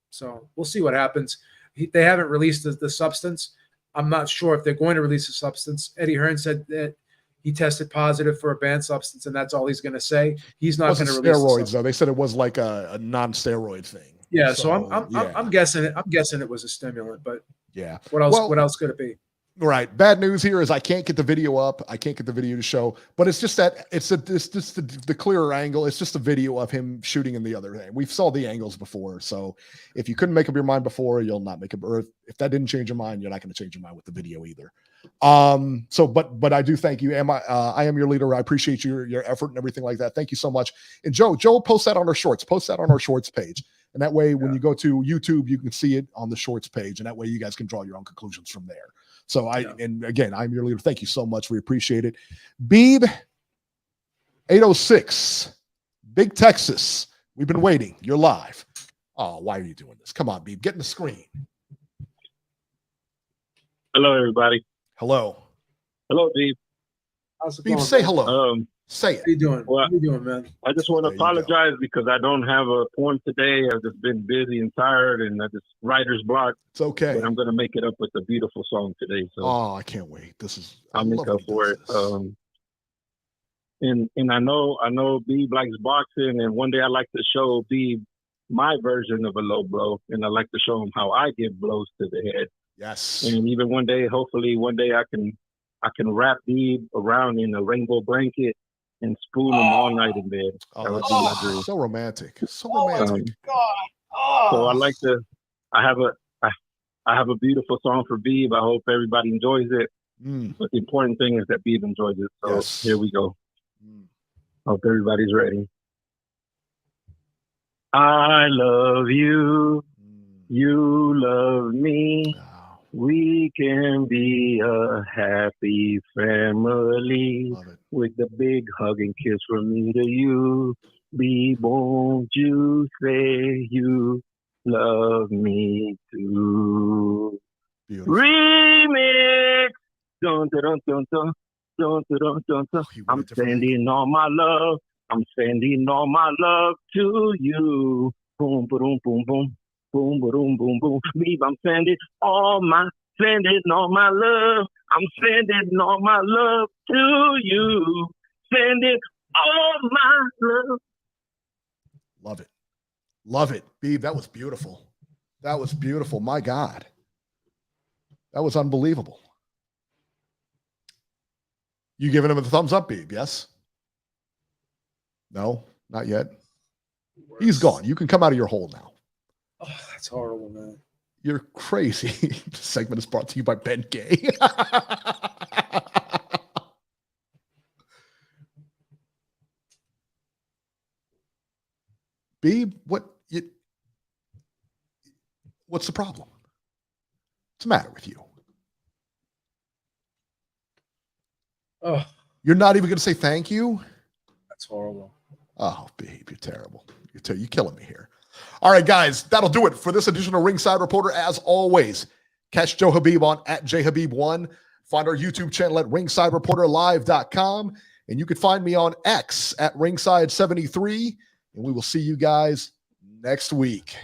So we'll see what happens. They haven't released the substance. I'm not sure if they're going to release the substance. Eddie Hearn said that he tested positive for a banned substance, and that's all he's going to say. He's not going to release steroids, though. They said it was like a non-steroid thing. Yeah, so I'm guessing it. I'm guessing it was a stimulant, but yeah. What else? What else could it be? Right. Bad news here is I can't get the video up. I can't get the video to show, but it's just that it's just the clearer angle. It's just a video of him shooting in the other thing. We've saw the angles before. So if you couldn't make up your mind before, you'll not make up. Or if that didn't change your mind, you're not going to change your mind with the video either. But I do thank you. I am your leader. I appreciate your effort and everything like that. Thank you so much. And Joe post that on our shorts. Post that on our shorts page. And that way, when you go to YouTube, you can see it on the shorts page. And that way you guys can draw your own conclusions from there. So and again, I'm your leader. Thank you so much. We appreciate it. Beeb 806, Big Texas. We've been waiting. You're live. Oh, why are you doing this? Come on, Beeb. Get in the screen. Hello, everybody. Hello. Hello, Beeb. How's it Beeb, going, say hello. Say it. How you doing? Well, How you doing, man? I just want to There you go. apologize because I don't have a poem today. I've just been busy and tired, and I just writer's block. It's okay. But I'm going to make it up with a beautiful song today. So Oh, I can't wait. I'll make up for it. And I know Beeb likes boxing, and one day I'd like to show Beeb my version of a low blow, and I'd like to show him how I give blows to the head. Yes. And even one day, hopefully one day I can wrap Beeb around in a rainbow blanket and spoon him all night in bed. That would be my dream. So romantic. So romantic. So I have a beautiful song for Beeb. I hope everybody enjoys it. But the important thing is that Beeb enjoys it. So here we go. Hope everybody's ready. I love you. You love me. We can be a happy family with a big hug and kiss from me to you. Beeb, won't you say you love me too? Beautiful. Remix. Dun, dun, dun, dun, dun, dun, dun, dun. I'm sending all my love. I'm sending all my love to you. Boom, boom, boom, boom. Boom, boom, boom, boom. Beeb, I'm sending all my love. I'm sending all my love to you. Sending all my love. Love it. Love it. Beeb, that was beautiful. That was beautiful. My God. That was unbelievable. You giving him a thumbs up, Beeb? Yes? No, not yet. He's gone. You can come out of your hole now. Oh, that's horrible, man. You're crazy. This segment is brought to you by Ben Gay. Beeb, what's the problem? What's the matter with you? Oh, you're not even going to say thank you? That's horrible. Oh, Beeb, you're terrible. You're killing me here. All right, guys, that'll do it for this edition of Ringside Reporter. As always, catch Joe Habib on @JHabib1. Find our YouTube channel at ringsidereporterlive.com. And you can find me on X @ringside73. And we will see you guys next week.